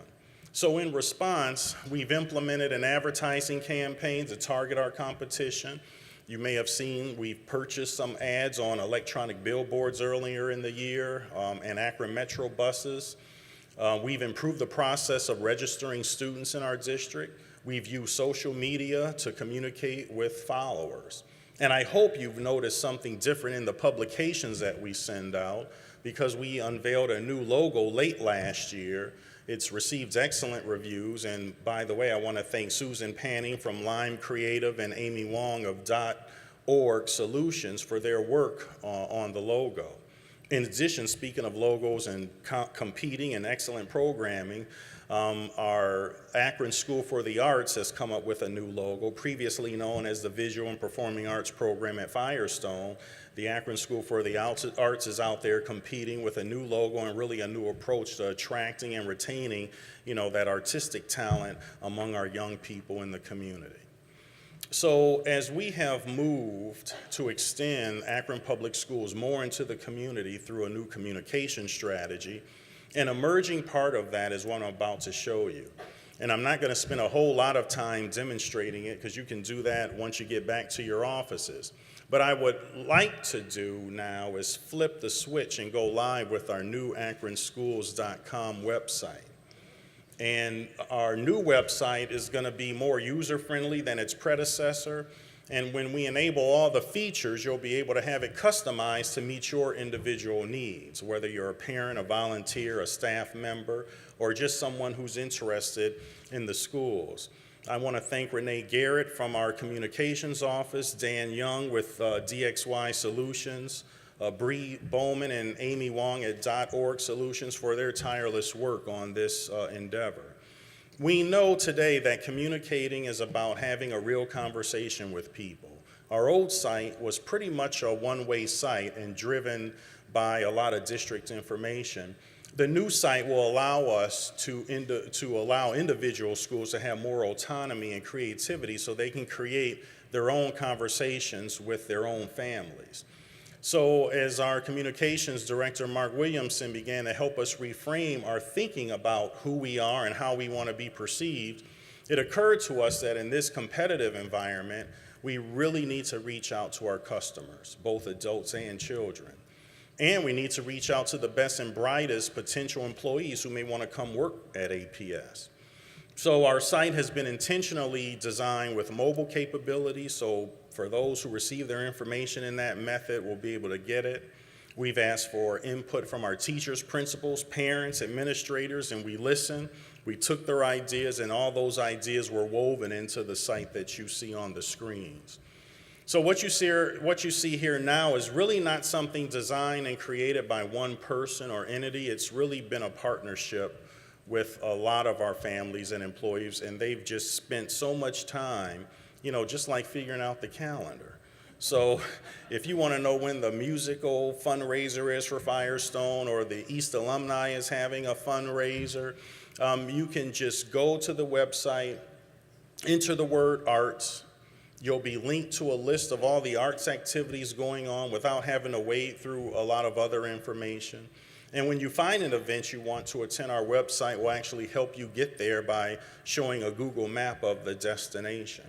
So in response, we've implemented an advertising campaign to target our competition. You may have seen we've purchased some ads on electronic billboards earlier in the year and Akron Metro buses. We've improved the process of registering students in our district. We've used social media to communicate with followers. And I hope you've noticed something different in the publications that we send out, because we unveiled a new logo late last year. It's received excellent reviews, and by the way, I want to thank Susan Panning from Lime Creative and Amy Wong of .org Solutions for their work on the logo. In addition, speaking of logos and competing and excellent programming, our Akron School for the Arts has come up with a new logo, previously known as the Visual and Performing Arts Program at Firestone. The Akron School for the Arts is out there competing with a new logo and really a new approach to attracting and retaining, that artistic talent among our young people in the community. So as we have moved to extend Akron Public Schools more into the community through a new communication strategy, An emerging part of that is what I'm about to show you. And I'm not going to spend a whole lot of time demonstrating it because you can do that once you get back to your offices. But I would like to do now is flip the switch and go live with our new akronschools.com website. And our new website is going to be more user-friendly than its predecessor. And when we enable all the features, you'll be able to have it customized to meet your individual needs, whether you're a parent, a volunteer, a staff member, or just someone who's interested in the schools. I want to thank Renee Garrett from our communications office, Dan Young with DXY Solutions, Bree Bowman and Amy Wong at .org Solutions for their tireless work on this endeavor. We know today that communicating is about having a real conversation with people. Our old site was pretty much a one-way site and driven by a lot of district information. The new site will allow us to allow individual schools to have more autonomy and creativity so they can create their own conversations with their own families. So as our communications director, Mark Williamson, began to help us reframe our thinking about who we are and how we want to be perceived, it occurred to us that in this competitive environment, we really need to reach out to our customers, both adults and children. And we need to reach out to the best and brightest potential employees who may want to come work at APS. So our site has been intentionally designed with mobile capabilities, so for those who receive their information in that method will be able to get it. We've asked for input from our teachers, principals, parents, administrators, and we listened. We took their ideas, and all those ideas were woven into the site that you see on the screens. So what you see here now is really not something designed and created by one person or entity. It's really been a partnership with a lot of our families and employees, and they've just spent so much time, just like figuring out the calendar. So if you want to know when the musical fundraiser is for Firestone or the East Alumni is having a fundraiser, you can just go to the website, enter the word arts. You'll be linked to a list of all the arts activities going on without having to wade through a lot of other information. And when you find an event you want to attend, our website will actually help you get there by showing a Google map of the destination.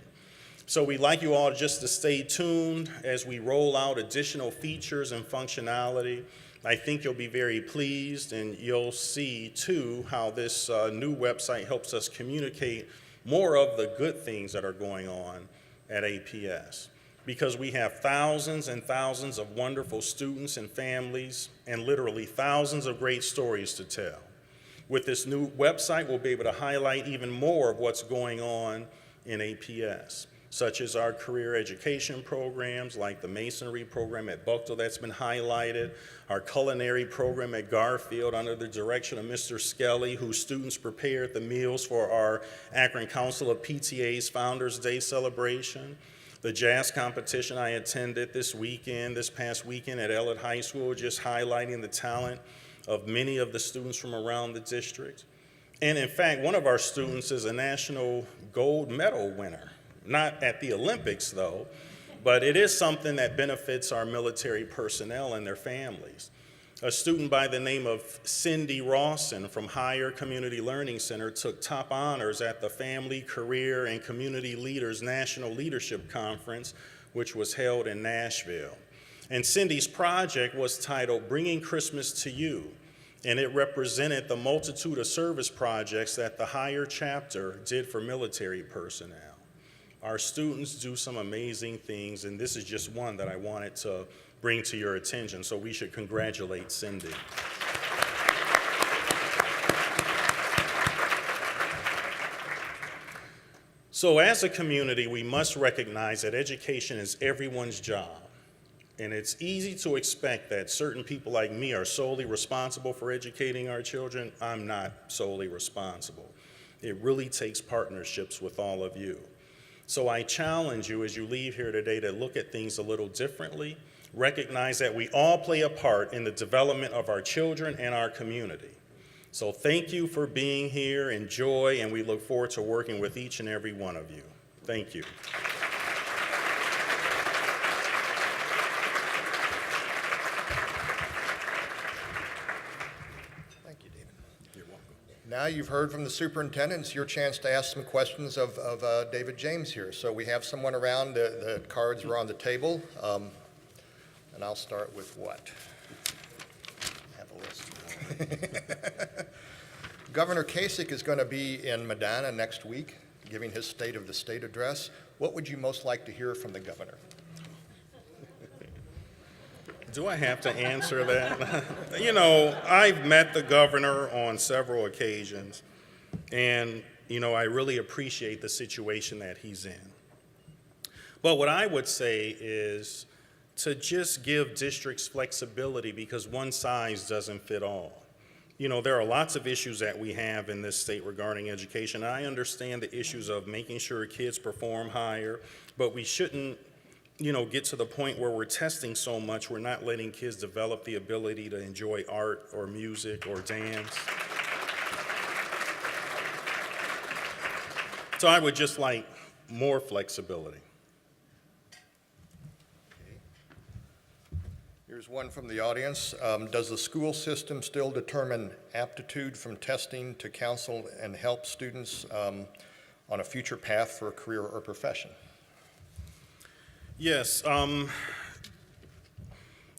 So we'd like you all just to stay tuned as we roll out additional features and functionality. I think you'll be very pleased, and you'll see, too, how this new website helps us communicate more of the good things that are going on at APS. Because we have thousands and thousands of wonderful students and families, and literally thousands of great stories to tell. With this new website, we'll be able to highlight even more of what's going on in APS, such as our career education programs like the masonry program at Buckle that's been highlighted, our culinary program at Garfield under the direction of Mr. Skelly, whose students prepared the meals for our Akron Council of PTA's Founders Day celebration, the jazz competition I attended this past weekend at Elliott High School, just highlighting the talent of many of the students from around the district. And in fact, one of our students is a national gold medal winner. Not at the Olympics, though, but it is something that benefits our military personnel and their families. A student by the name of Cindy Rawson from Higher Community Learning Center took top honors at the Family, Career, and Community Leaders National Leadership Conference, which was held in Nashville. And Cindy's project was titled Bringing Christmas to You, and it represented the multitude of service projects that the Higher chapter did for military personnel. Our students do some amazing things, and this is just one that I wanted to bring to your attention, so we should congratulate Cindy. So as a community, we must recognize that education is everyone's job, and it's easy to expect that certain people like me are solely responsible for educating our children. I'm not solely responsible. It really takes partnerships with all of you. So I challenge you as you leave here today to look at things a little differently, recognize that we all play a part in the development of our children and our community. So thank you for being here, enjoy, and we look forward to working with each and every one of you. Thank you. Thank you, David. Now you've heard from the superintendent. It's your chance to ask some questions of David James here. So we have someone around. The cards are on the table. And I'll start with what? I have a list. Governor Kasich is going to be in Medina next week, giving his State of the State address. What would you most like to hear from the governor? Do I have to answer that? You know, I've met the governor on several occasions, and, you know, I really appreciate the situation that he's in. But what I would say is to just give districts flexibility, because one size doesn't fit all. You know, there are lots of issues that we have in this state regarding education. I understand the issues of making sure kids perform higher, but we shouldn't, you know, get to the point where we're testing so much we're not letting kids develop the ability to enjoy art or music or dance. So I would just like more flexibility. Here's one from the audience. Does the school system still determine aptitude from testing to counsel and help students on a future path for a career or profession? Yes,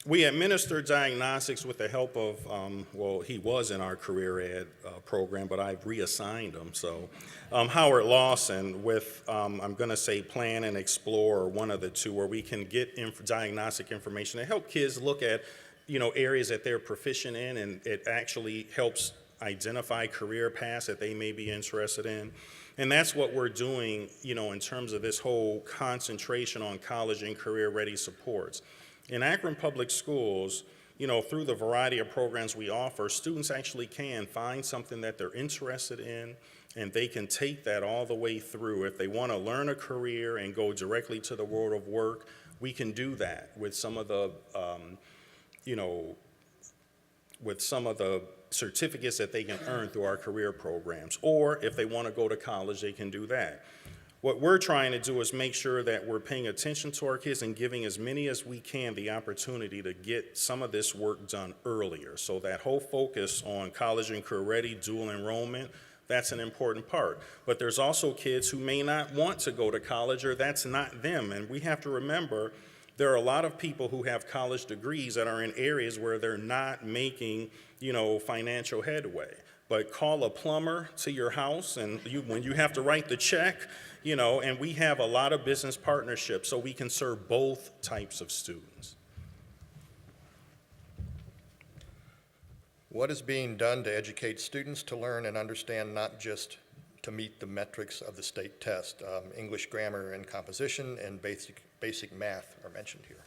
we administer diagnostics with the help of, well, he was in our career ed program, but I've reassigned him. So Howard Lawson with, I'm going to say Plan and Explore, or one of the two, where we can get diagnostic information to help kids look at, you know, areas that they're proficient in, and it actually helps identify career paths that they may be interested in. And that's what we're doing, you know, in terms of this whole concentration on college and career-ready supports. In Akron Public Schools, you know, through the variety of programs we offer, students actually can find something that they're interested in, and they can take that all the way through. If they want to learn a career and go directly to the world of work, we can do that with some of the, you know, with some of the certificates that they can earn through our career programs. Or if they want to go to college, they can do that. What we're trying to do is make sure that we're paying attention to our kids and giving as many as we can the opportunity to get some of this work done earlier. So that whole focus on college and career ready, dual enrollment, that's an important part. But there's also kids who may not want to go to college, or that's not them. And we have to remember there are a lot of people who have college degrees that are in areas where they're not making, you know, financial headway. But call a plumber to your house, and when you have to write the check, you know, and we have a lot of business partnerships so we can serve both types of students. What is being done to educate students to learn and understand, not just to meet the metrics of the state test? English grammar and composition and basic math are mentioned here.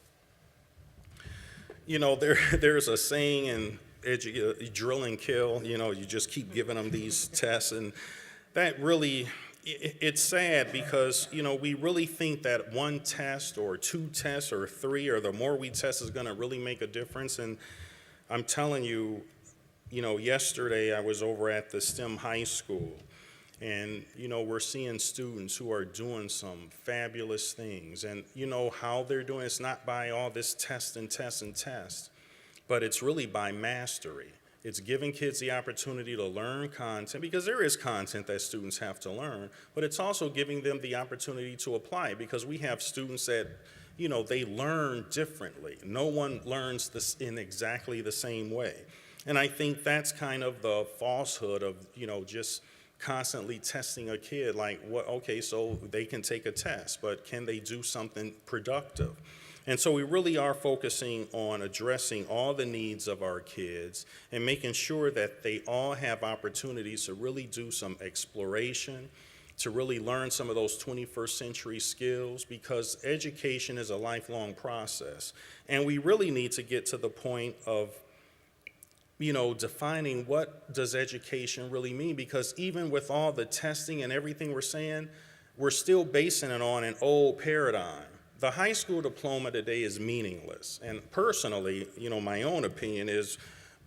You know, there's a saying in drill and kill, you know, you just keep giving them these tests, and that really, it's sad because, you know, we really think that one test or two tests or three, or the more we test, is going to really make a difference. And I'm telling you, you know, yesterday I was over at the STEM high school, and, you know, we're seeing students who are doing some fabulous things. And, you know, how they're doing, it's not by all this test and test and test, but it's really by mastery. It's giving kids the opportunity to learn content, because there is content that students have to learn, but it's also giving them the opportunity to apply it, because we have students that, you know, they learn differently. No one learns this in exactly the same way. And I think that's kind of the falsehood of, you know, just constantly testing a kid, like, what, okay, so they can take a test, but can they do something productive? And so we really are focusing on addressing all the needs of our kids and making sure that they all have opportunities to really do some exploration, to really learn some of those 21st century skills, because education is a lifelong process. And we really need to get to the point of, you know, defining what does education really mean, because even with all the testing and everything we're saying, we're still basing it on an old paradigm. The high school diploma today is meaningless. And personally, you know, my own opinion is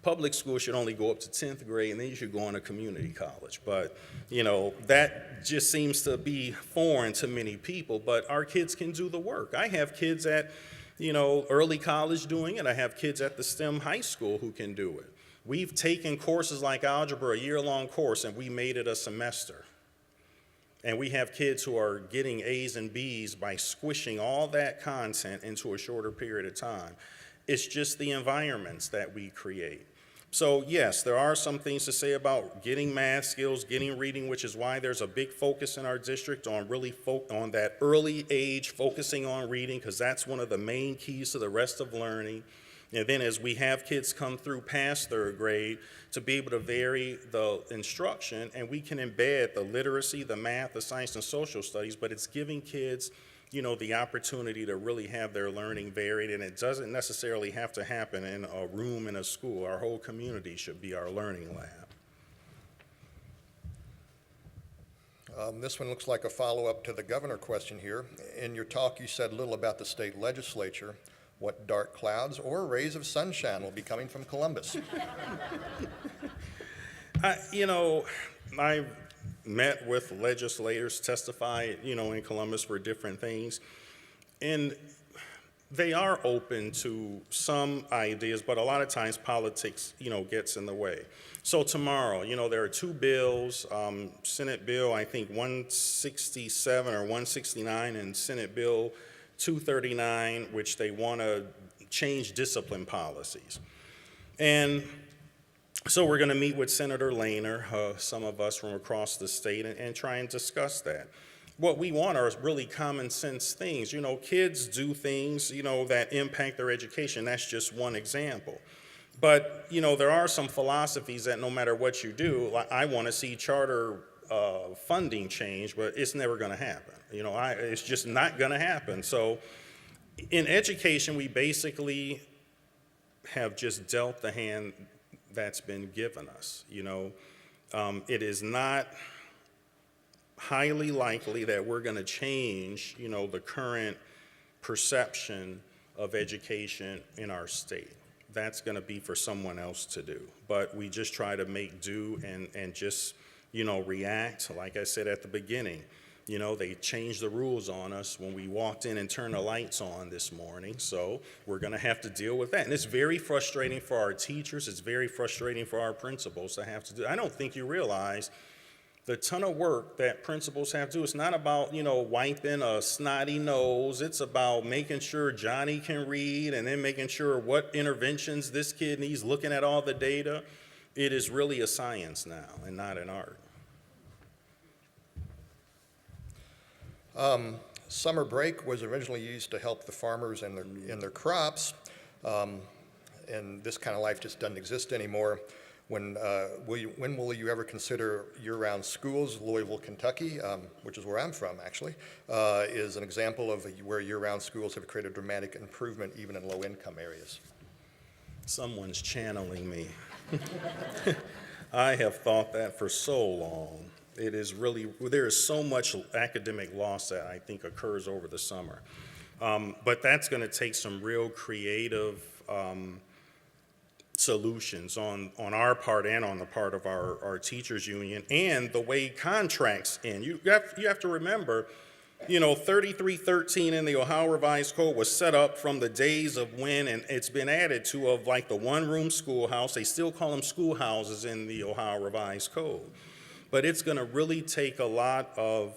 public school should only go up to 10th grade, and then you should go on to community college. But, you know, that just seems to be foreign to many people, but our kids can do the work. I have kids at, you know, early college doing it. I have kids at the STEM high school who can do it. We've taken courses like algebra, a year-long course, and we made it a semester. And we have kids who are getting A's and B's by squishing all that content into a shorter period of time. It's just the environments that we create. So yes, there are some things to say about getting math skills, getting reading, which is why there's a big focus in our district on really on that early age, focusing on reading, because that's one of the main keys to the rest of learning. And then as we have kids come through past third grade, to be able to vary the instruction, and we can embed the literacy, the math, the science, and social studies, but it's giving kids, the opportunity to really have their learning varied, and it doesn't necessarily have to happen in a room in a school. Our whole community should be our learning lab. This one looks like a follow-up to the governor question here. In your talk, you said little about the state legislature. What dark clouds or rays of sunshine will be coming from Columbus? I've met with legislators, testified, in Columbus for different things, and they are open to some ideas, but a lot of times politics, gets in the way. So tomorrow, there are two bills, Senate Bill, I think 167 or 169, and Senate Bill 239, which they want to change discipline policies. And so we're going to meet with Senator Lehner, some of us from across the state, and try and discuss that. What we want are really common sense things. Kids do things, that impact their education. That's just one example. But, there are some philosophies that no matter what you do, I want to see charter funding change, but it's never going to happen. It's just not going to happen. So in education, we basically have just dealt the hand that's been given us. It is not highly likely that we're going to change, the current perception of education in our state. That's going to be for someone else to do. But we just try to make do and just, react. Like I said at the beginning, they changed the rules on us when we walked in and turned the lights on this morning. So we're going to have to deal with that. And it's very frustrating for our teachers. It's very frustrating for our principals to have to do. I don't think you realize the ton of work that principals have to do. It's not about, wiping a snotty nose. It's about making sure Johnny can read and then making sure what interventions this kid needs, looking at all the data. It is really a science now and not an art. Summer break was originally used to help the farmers in their crops, and this kind of life just doesn't exist anymore. When will you ever consider year-round schools? Louisville, Kentucky, which is where I'm from, actually, is an example of where year-round schools have created dramatic improvement even in low-income areas. Someone's channeling me. I have thought that for so long. It is really, there is so much academic loss that I think occurs over the summer. But that's going to take some real creative solutions on our part and on the part of our teachers union, and the way contracts end. You have to remember, 3313 in the Ohio Revised Code was set up from the days of when, and it's been added to, of like the one-room schoolhouse. They still call them schoolhouses in the Ohio Revised Code. But it's going to really take a lot of,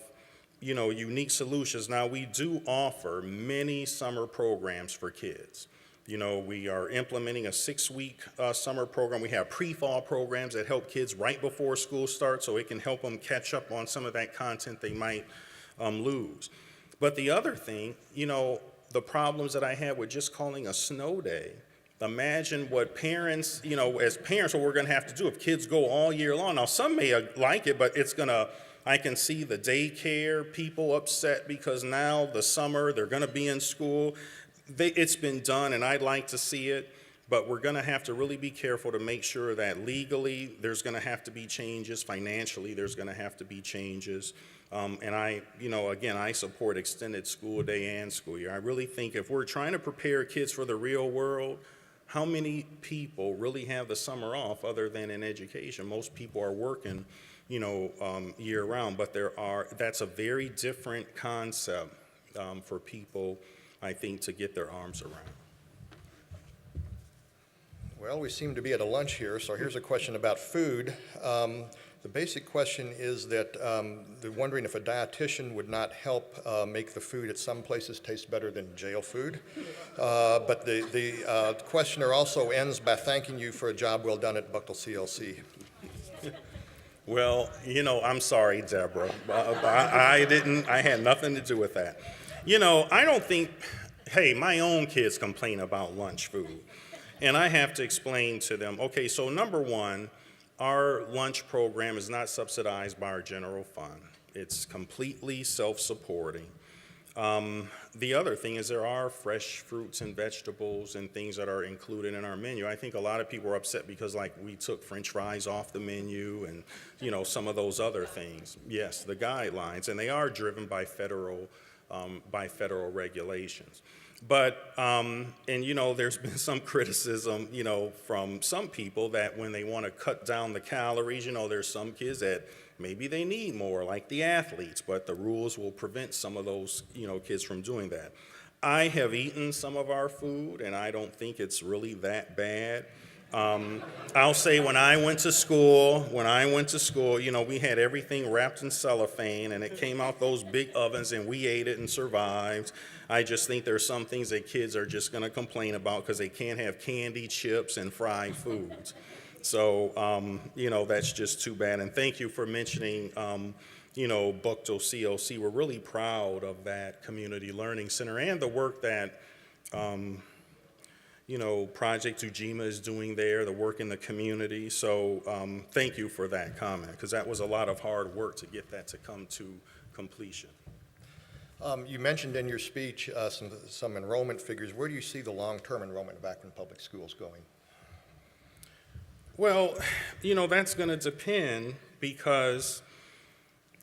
unique solutions. Now, we do offer many summer programs for kids. We are implementing a 6-week summer program. We have pre-fall programs that help kids right before school starts, so it can help them catch up on some of that content they might lose. But the other thing, the problems that I had with just calling a snow day, imagine what parents, as parents, what we're going to have to do if kids go all year long. Now, some may like it, but I can see the daycare people upset because now the summer, they're going to be in school. It's been done, and I'd like to see it, but we're going to have to really be careful to make sure that legally there's going to have to be changes, financially there's going to have to be changes. And I support extended school day and school year. I really think if we're trying to prepare kids for the real world, how many people really have the summer off other than in education? Most people are working, year round, but that's a very different concept for people, I think, to get their arms around. Well, we seem to be at a lunch here, so here's a question about food. The basic question is that they're wondering if a dietitian would not help make the food at some places taste better than jail food. But the questioner also ends by thanking you for a job well done at Buckle CLC. Well, I'm sorry, Deborah. I had nothing to do with that. I don't think, hey, my own kids complain about lunch food. And I have to explain to them, okay, so number one, our lunch program is not subsidized by our general fund. It's completely self-supporting. The other thing is there are fresh fruits and vegetables and things that are included in our menu. I think a lot of people are upset because we took French fries off the menu and, some of those other things. Yes, the guidelines, and they are driven by federal regulations. But, there's been some criticism, from some people that when they want to cut down the calories, there's some kids that maybe they need more, like the athletes, but the rules will prevent some of those, kids from doing that. I have eaten some of our food, and I don't think it's really that bad. I'll say when I went to school, we had everything wrapped in cellophane, and it came out those big ovens, and we ate it and survived. I just think there's some things that kids are just going to complain about because they can't have candy, chips, and fried foods. So, that's just too bad. And thank you for mentioning, Buckle CLC. We're really proud of that community learning center and the work that, Project Ujima is doing there, the work in the community. So thank you for that comment, because that was a lot of hard work to get that to come to completion. You mentioned in your speech some enrollment figures. Where do you see the long-term enrollment of Akron Public Schools going? Well, that's going to depend because,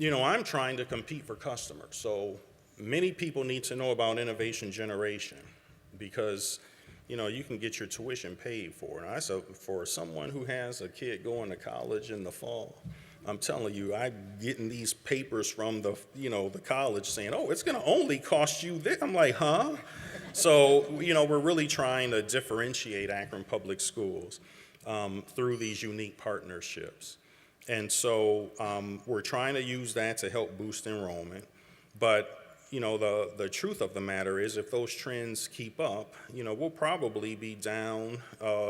I'm trying to compete for customers. So many people need to know about innovation generation because, you can get your tuition paid for. And for someone who has a kid going to college in the fall, I'm telling you, I'm getting these papers from the college saying, oh, it's going to only cost you this. I'm like, huh? So, we're really trying to differentiate Akron Public Schools through these unique partnerships. And so we're trying to use that to help boost enrollment. But, the truth of the matter is if those trends keep up, we'll probably be down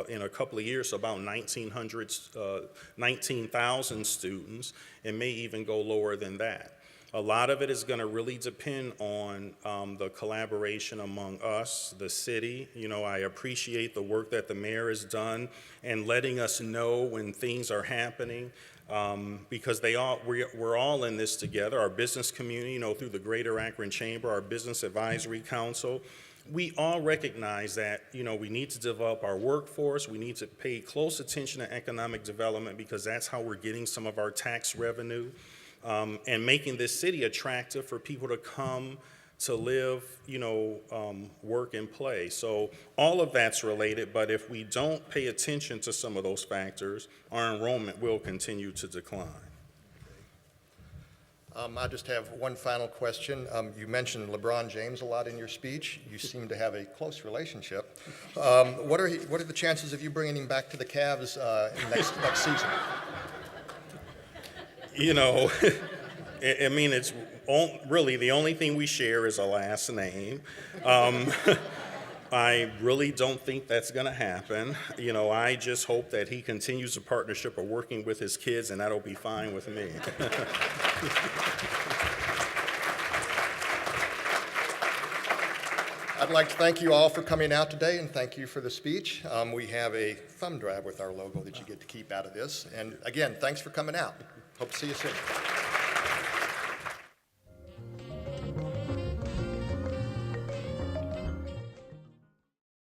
in a couple of years to about 19,000 students and may even go lower than that. A lot of it is going to really depend on the collaboration among us, the city. I appreciate the work that the mayor has done and letting us know when things are happening because we're all in this together. Our business community, through the Greater Akron Chamber, our Business Advisory Council, we all recognize that, we need to develop our workforce. We need to pay close attention to economic development because that's how we're getting some of our tax revenue. And making this city attractive for people to come to live, work and play. So all of that's related, but if we don't pay attention to some of those factors, our enrollment will continue to decline. I just have one final question. You mentioned LeBron James a lot in your speech. You seem to have a close relationship. What are the chances of you bringing him back to the Cavs next season? It's really the only thing we share is a last name. I really don't think that's going to happen. I just hope that he continues the partnership of working with his kids, and that'll be fine with me. I'd like to thank you all for coming out today, and thank you for the speech. We have a thumb drive with our logo that you get to keep out of this. And again, thanks for coming out. Hope to see you soon.